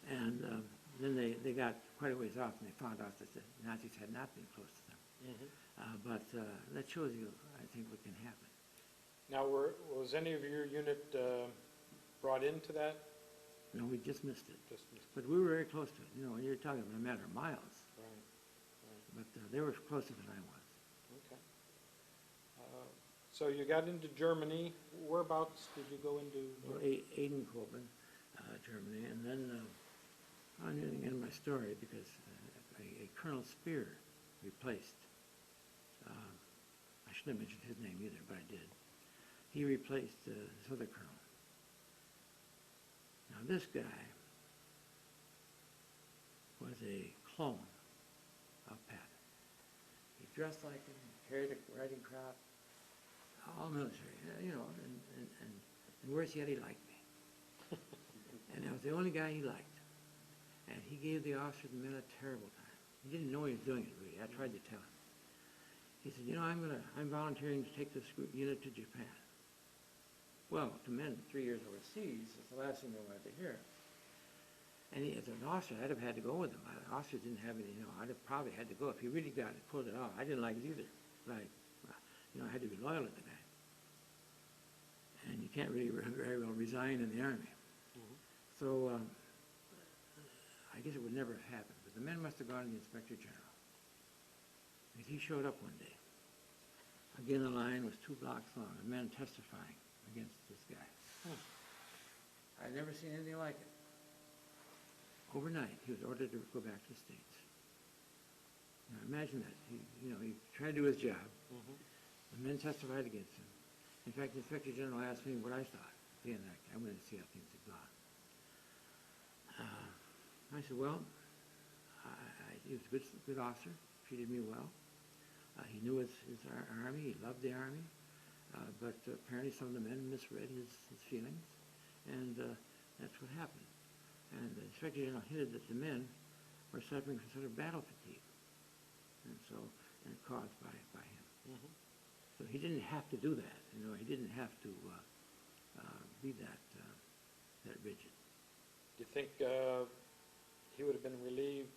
And then they got quite a ways off, and they found out that the Nazis had not been close to them. But that shows you, I think, what can happen. Now, was any of your unit brought into that? No, we just missed it. Just missed But we were very close to it. You know, you're talking about a matter of miles. Right. But they were closer than I was. Okay. So you got into Germany. Whereabouts did you go into? Well, Eindhoven, Germany, and then I'm near the end of my story because a Colonel Spear replaced. I shouldn't have mentioned his name either, but I did. He replaced this other colonel. Now this guy was a clone of Patton. He dressed like him, carried a riding crop, all military, you know, and worse yet, he liked me. And I was the only guy he liked. And he gave the officers and men a terrible time. He didn't know he was doing it, really. I tried to tell him. He said, "You know, I'm volunteering to take this unit to Japan." Well, to men 3 years overseas, it's the last thing they wanted to hear. And as an officer, I'd have had to go with him. Officers didn't have any, you know, I'd have probably had to go if he really got it, pulled it off. I didn't like it either. But I had to be loyal to the guy. And you can't really very well resign in the Army. So I guess it would never have happened. But the men must have gone to the Inspector General. Because he showed up one day. Again, the line was 2 blocks long, the men testifying against this guy. I'd never seen anything like it. Overnight, he was ordered to go back to the States. Now imagine that. He tried to do his job. The men testified against him. In fact, the Inspector General asked me what I thought. Again, I wanted to see how things had gone. I said, well, he was a good officer, treated me well. He knew his Army, he loved the Army, but apparently some of the men misread his feelings, and that's what happened. And the Inspector General hinted that the men were suffering from sort of battle fatigue, and caused by him. So he didn't have to do that, you know, he didn't have to be that rigid. Do you think he would have been relieved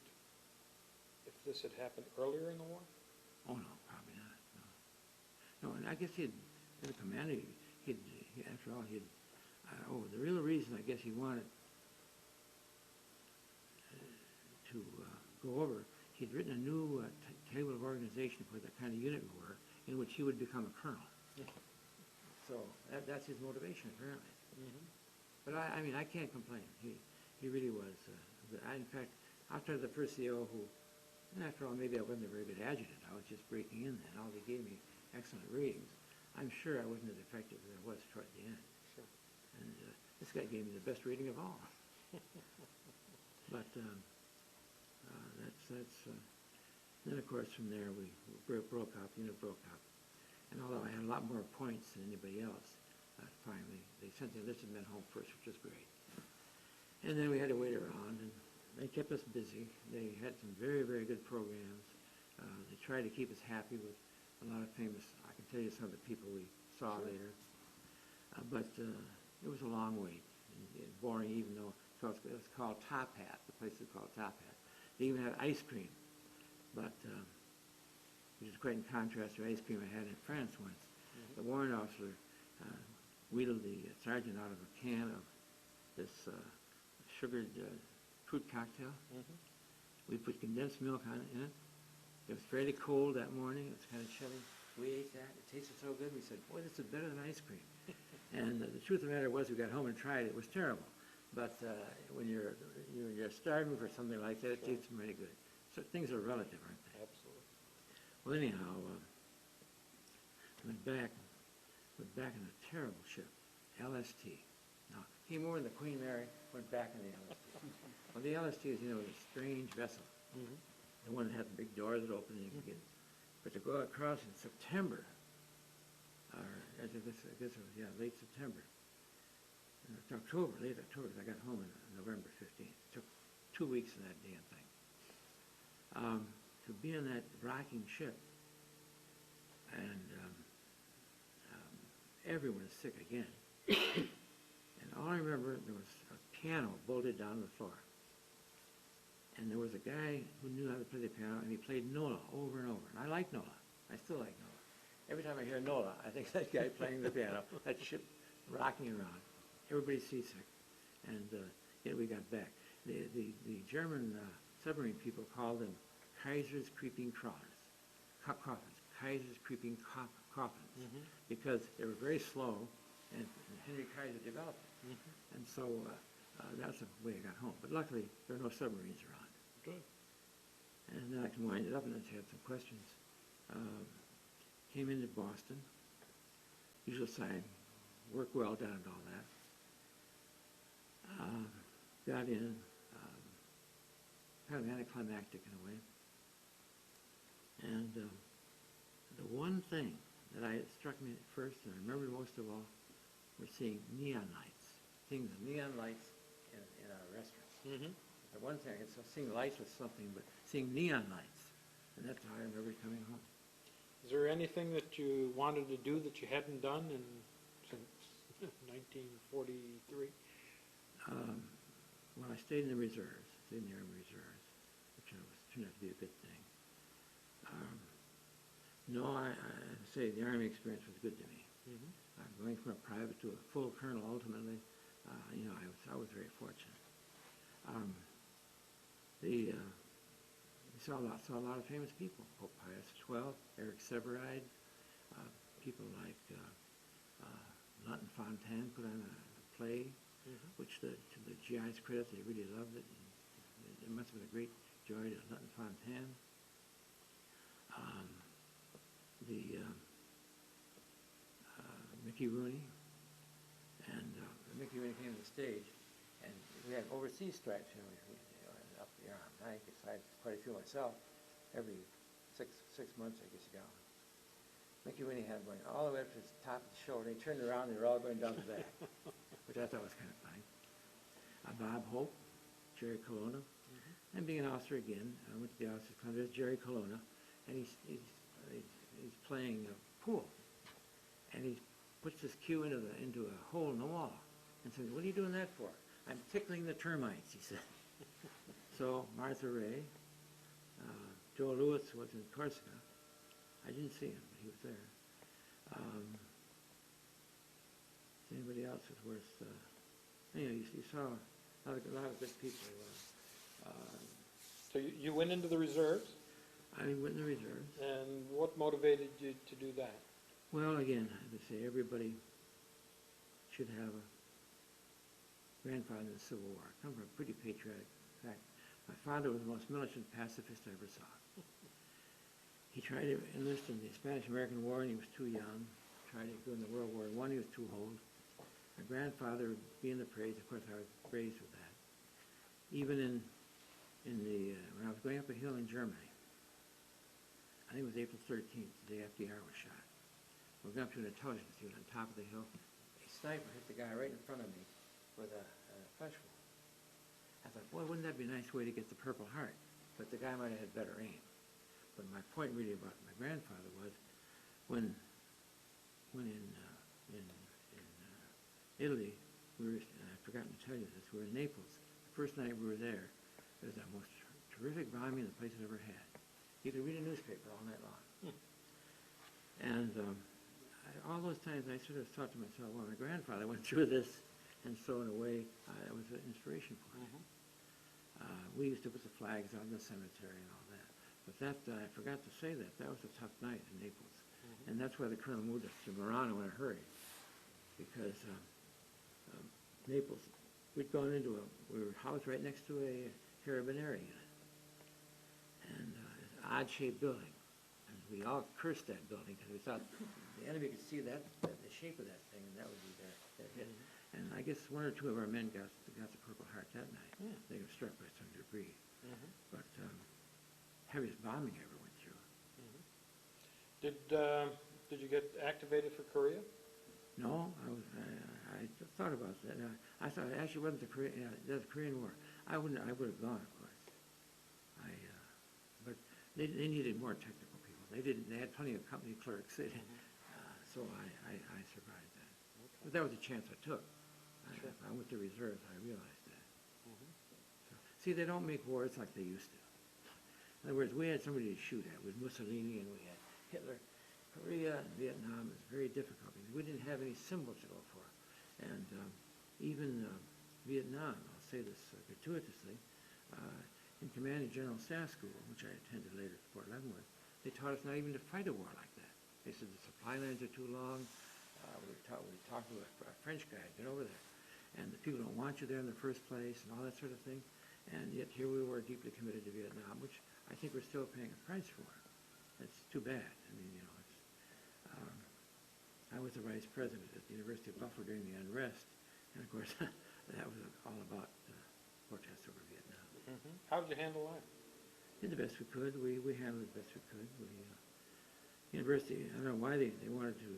if this had happened earlier in the war? Oh, no, probably not, no. No, and I guess he'd, as a commander, after all, the real reason I guess he wanted to go over, he'd written a new table of organization for the kind of unit we were, in which he would become a colonel. So that's his motivation, apparently. But I mean, I can't complain. He really was. In fact, after the first CO who, and after all, maybe I wasn't a very good adjutant. I was just breaking in then. All they gave me excellent ratings. I'm sure I wasn't as effective as I was toward the end. Sure. And this guy gave me the best rating of all. But then of course from there we broke up, the unit broke up. And although I had a lot more points than anybody else, finally they sent the enlisted men home first, which was great. And then we had to wait around, and they kept us busy. They had some very, very good programs. They tried to keep us happy with a lot of famous, I can tell you some of the people we saw later. But it was a long wait, and boring, even though it was called Top Hat. The place was called Top Hat. They even had ice cream, but which is quite in contrast to ice cream I had in France once. The warrant officer wheedled the sergeant out of a can of this sugared fruit cocktail. We put condensed milk in it. It was fairly cold that morning. It was kind of chilly. We ate that. It tasted so good. We said, boy, this is better than ice cream. And the truth of the matter was, we got home and tried it. It was terrible. But when you're starving for something like that, it tastes really good. So things are relative, aren't they? Absolutely. Well, anyhow, went back in a terrible ship, LST. Now, came over in the Queen Mary, went back in the LST. Well, the LST, as you know, is a strange vessel. The one that had the big doors that open and you can get. But to go across in September, or I guess it was, late September. It's October, late October, 'cause I got home on November 15th. It took 2 weeks of that damn thing. To be on that rocking ship, and everyone is sick again. And all I remember, there was a piano bolted down to the floor. And there was a guy who knew how to play the piano, and he played Nola over and over. And I like Nola. I still like Nola. Every time I hear Nola, I think that guy playing the piano, that ship rocking around. Everybody's seasick. And yet we got back. The German submarine people called them Kaiser's creeping crawlers. Coffins. Kaiser's creeping coffins. Because they were very slow, and Henry Kaiser developed it. And so that's the way I got home. But luckily, there are no submarines around. Good. And then I can wind it up, and I had some questions. Came into Boston. Usual sign, work well down and all that. Got in, kind of anticlimactic in a way. And the one thing that struck me at first, and I remember most of all, were seeing neon lights. Seeing the neon lights in our restaurants. The one thing, seeing lights was something, but seeing neon lights, and that's how I remember coming home. Is there anything that you wanted to do that you hadn't done since 1943? Well, I stayed in the reserves, stayed in the Army Reserves, which turned out to be a good thing. No, I say the Army experience was good to me. Going from a private to a full colonel ultimately, I was very fortunate. We saw a lot of famous people. Pope Pius XII, Eric Sevareid, people like Lunton Fontaine put on a play, which to the GI's credit, they really loved it. It must have been a great joy to Lunton Fontaine. Mickey Rooney, and Mickey Rooney came to the stage, and we had overseas stripes, up the arm. I guess I had quite a few myself. Every six months, I guess you got one. Mickey Rooney had one all the way up to the top of the shoulder. He turned around, and they were all going down the back, which I thought was kind of funny. Bob Hope, Jerry Colonna, and being an officer again, I went to the officers' club. There's Jerry Colonna, and he's playing pool, and he puts this cue into a hole in the wall, and says, "What are you doing that for?" "I'm tickling the termites," he said. So Martha Ray, Joe Louis was in Corsica. I didn't see him, but he was there. Anybody else is worth? Anyway, you saw a lot of good people. So you went into the reserves, I went in the reserves. and what motivated you to do that? Well, again, as I say, everybody should have a grandfather in the Civil War. I come from a pretty patriotic fact. My father was the most militant pacifist I ever saw. He tried to enlist in the Spanish-American War, and he was too young. Tried to go in the World War I, he was too old. My grandfather, being the praise, of course, I was raised with that. Even when I was going up a hill in Germany, I think it was April 13th, the day FDR was shot. We went up to an intelligence unit on top of the hill. A sniper hit the guy right in front of me with a flesh wound. I thought, boy, wouldn't that be a nice way to get the Purple Heart? But the guy might have had better aim. But my point really about my grandfather was when in Italy, I've forgotten to tell you this, we were in Naples. The first night we were there, it was the most terrific bombing the place had ever had. You could read a newspaper all night long. And all those times I sort of thought to myself, well, my grandfather went through this, and so in a way, it was an inspiration for me. We used to put the flags out in the cemetery and all that. But that, I forgot to say that was a tough night in Naples. And that's why the colonel moved us to Murano in a hurry. Because Naples, we'd gone into we were housed right next to a Carabinieri unit. And it's an odd-shaped building. And we all cursed that building because we thought the enemy could see the shape of that thing, and that would be their hit. And I guess one or two of our men got the Purple Heart that night. They were struck by some debris. But heaviest bombing I ever went through. Did you get activated for Korea? No, I thought about that. I thought it actually wasn't the Korean War. I would have gone, of course. But they needed more technical people. They didn't. They had plenty of company clerks. So I survived that. But that was a chance I took. Sure. I went to reserves. I realized that. So, see, they don't make wars like they used to. In other words, we had somebody to shoot at with Mussolini, and we had Hitler. Korea and Vietnam is very difficult because we didn't have any symbols to go for. And even Vietnam, I'll say this gratuitously, in Commanding General Staff School, which I attended later at Fort Leavenworth, they taught us not even to fight a war like that. They said the supply lines are too long. We talked to a French guy who'd been over there, and the people don't want you there in the first place and all that sort of thing. And yet here we were deeply committed to Vietnam, which I think we're still paying a price for. It's too bad. I mean, I was the vice president at the University of Buffalo during the unrest, and of course, that was all about protests over Vietnam. How did you handle that? Did the best we could. We handled it the best we could. University, I don't know why they wanted to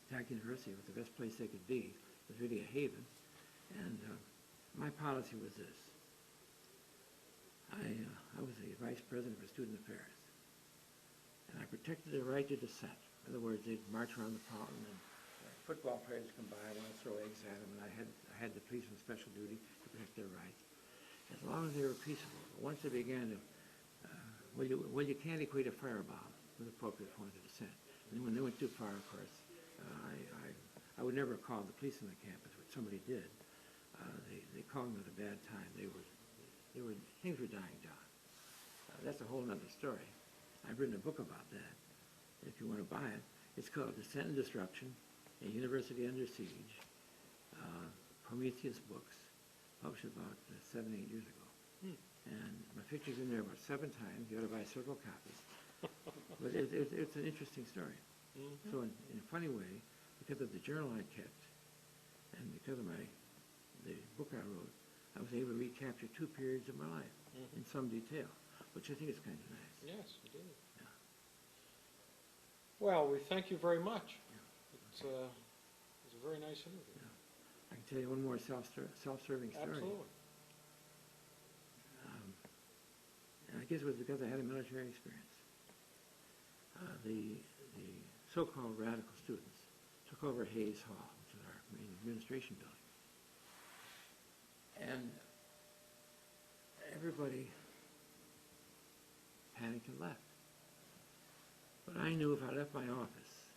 attack university. It was the best place they could be. It was really a haven. And my policy was this. I was the vice president for student affairs, and I protected the right to dissent. In other words, they'd march around the fountain, and football players come by, I want to throw eggs at them, and I had the police on special duty to protect their rights. As long as they were peaceable. But once they began to, you can't equate a firebomb with appropriate forms of dissent. And when they went too far, of course, I would never call the police on the campus, which somebody did. They called them at a bad time. Things were dying down. That's a whole other story. I've written a book about that. If you want to buy it, it's called Dissent and Disruption, A University Under Siege, Prometheus Books, published about 7, 8 years ago. And my picture's in there about 7 times. You ought to buy several copies. But it's an interesting story. So in a funny way, because of the journal I kept, and because of the book I wrote, I was able to recapture 2 periods of my life in some detail, which I think is kind of nice. Yes, you did. Well, we thank you very much. It was a very nice interview. I can tell you one more self-serving story. Absolutely. And I guess it was because I had a military experience. The so-called radical students took over Hayes Hall, which is our main administration building. And everybody panicked and left. But I knew if I left my office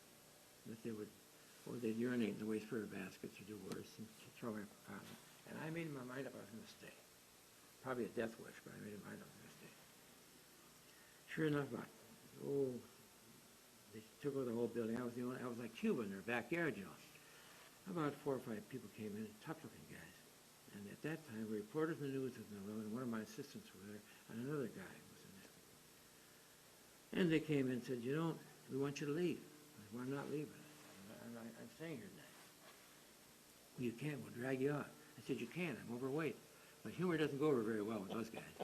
that they'd urinate in the waste paper baskets or do worse and throw my files. And I made my mind up I was going to stay. probably a death wish, but I made my mistake. Sure enough, they took over the whole building. I was like Cuba in their backyard, you know. About 4 or 5 people came in, tough-looking guys. And at that time, reporters in the news was in the room, and one of my assistants was there, and another guy was in this. And they came in and said, you know, we want you to leave. I said, well, I'm not leaving. I'm staying here tonight. Well, you can't. We'll drag you out. I said, you can't. I'm overweight. But humor doesn't go over very well with those guys.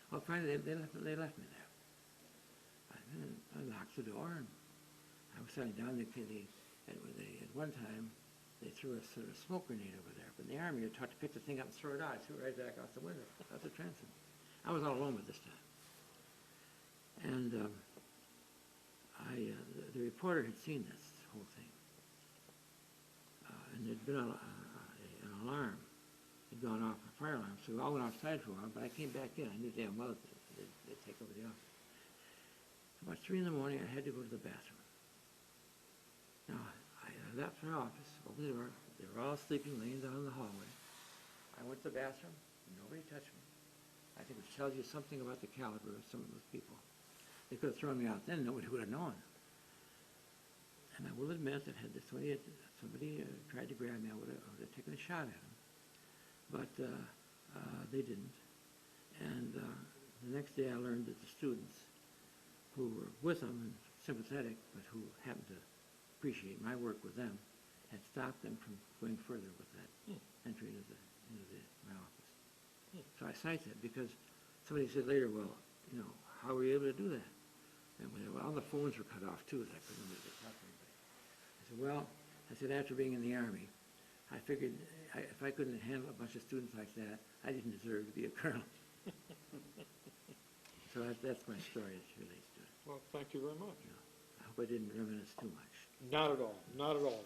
Well, finally, they left me there. I locked the door, and I was sitting down. At one time, they threw a sort of smoke grenade over there. But in the Army, you're taught to pick the thing up and throw it out. I threw it right back out the window. That's a transom. I was all alone with this time. And the reporter had seen this whole thing. And there'd been an alarm. Had gone off, a fire alarm. So we all went outside for a while, but I came back in. I knew damn well that they'd take over the office. About 3 in the morning, I had to go to the bathroom. Now, I left my office, opened the door. They were all sleeping, laying down in the hallway. I went to the bathroom. Nobody touched me. I think it tells you something about the caliber of some of those people. They could have thrown me out then. Nobody would have known. And I will admit that had somebody tried to grab me, I would have taken a shot at him. But they didn't. And the next day I learned that the students who were with them and sympathetic, but who happened to appreciate my work with them, had stopped them from going further with that entry into my office. So I cite that because somebody said later, well, you know, how were you able to do that? And all the phones were cut off too, that I couldn't really talk to anybody. I said, well, after being in the Army, I figured if I couldn't handle a bunch of students like that, I didn't deserve to be a colonel. So that's my story as it relates to it. Well, thank you very much. You know, I hope I didn't reminisce too much. Not at all, not at all.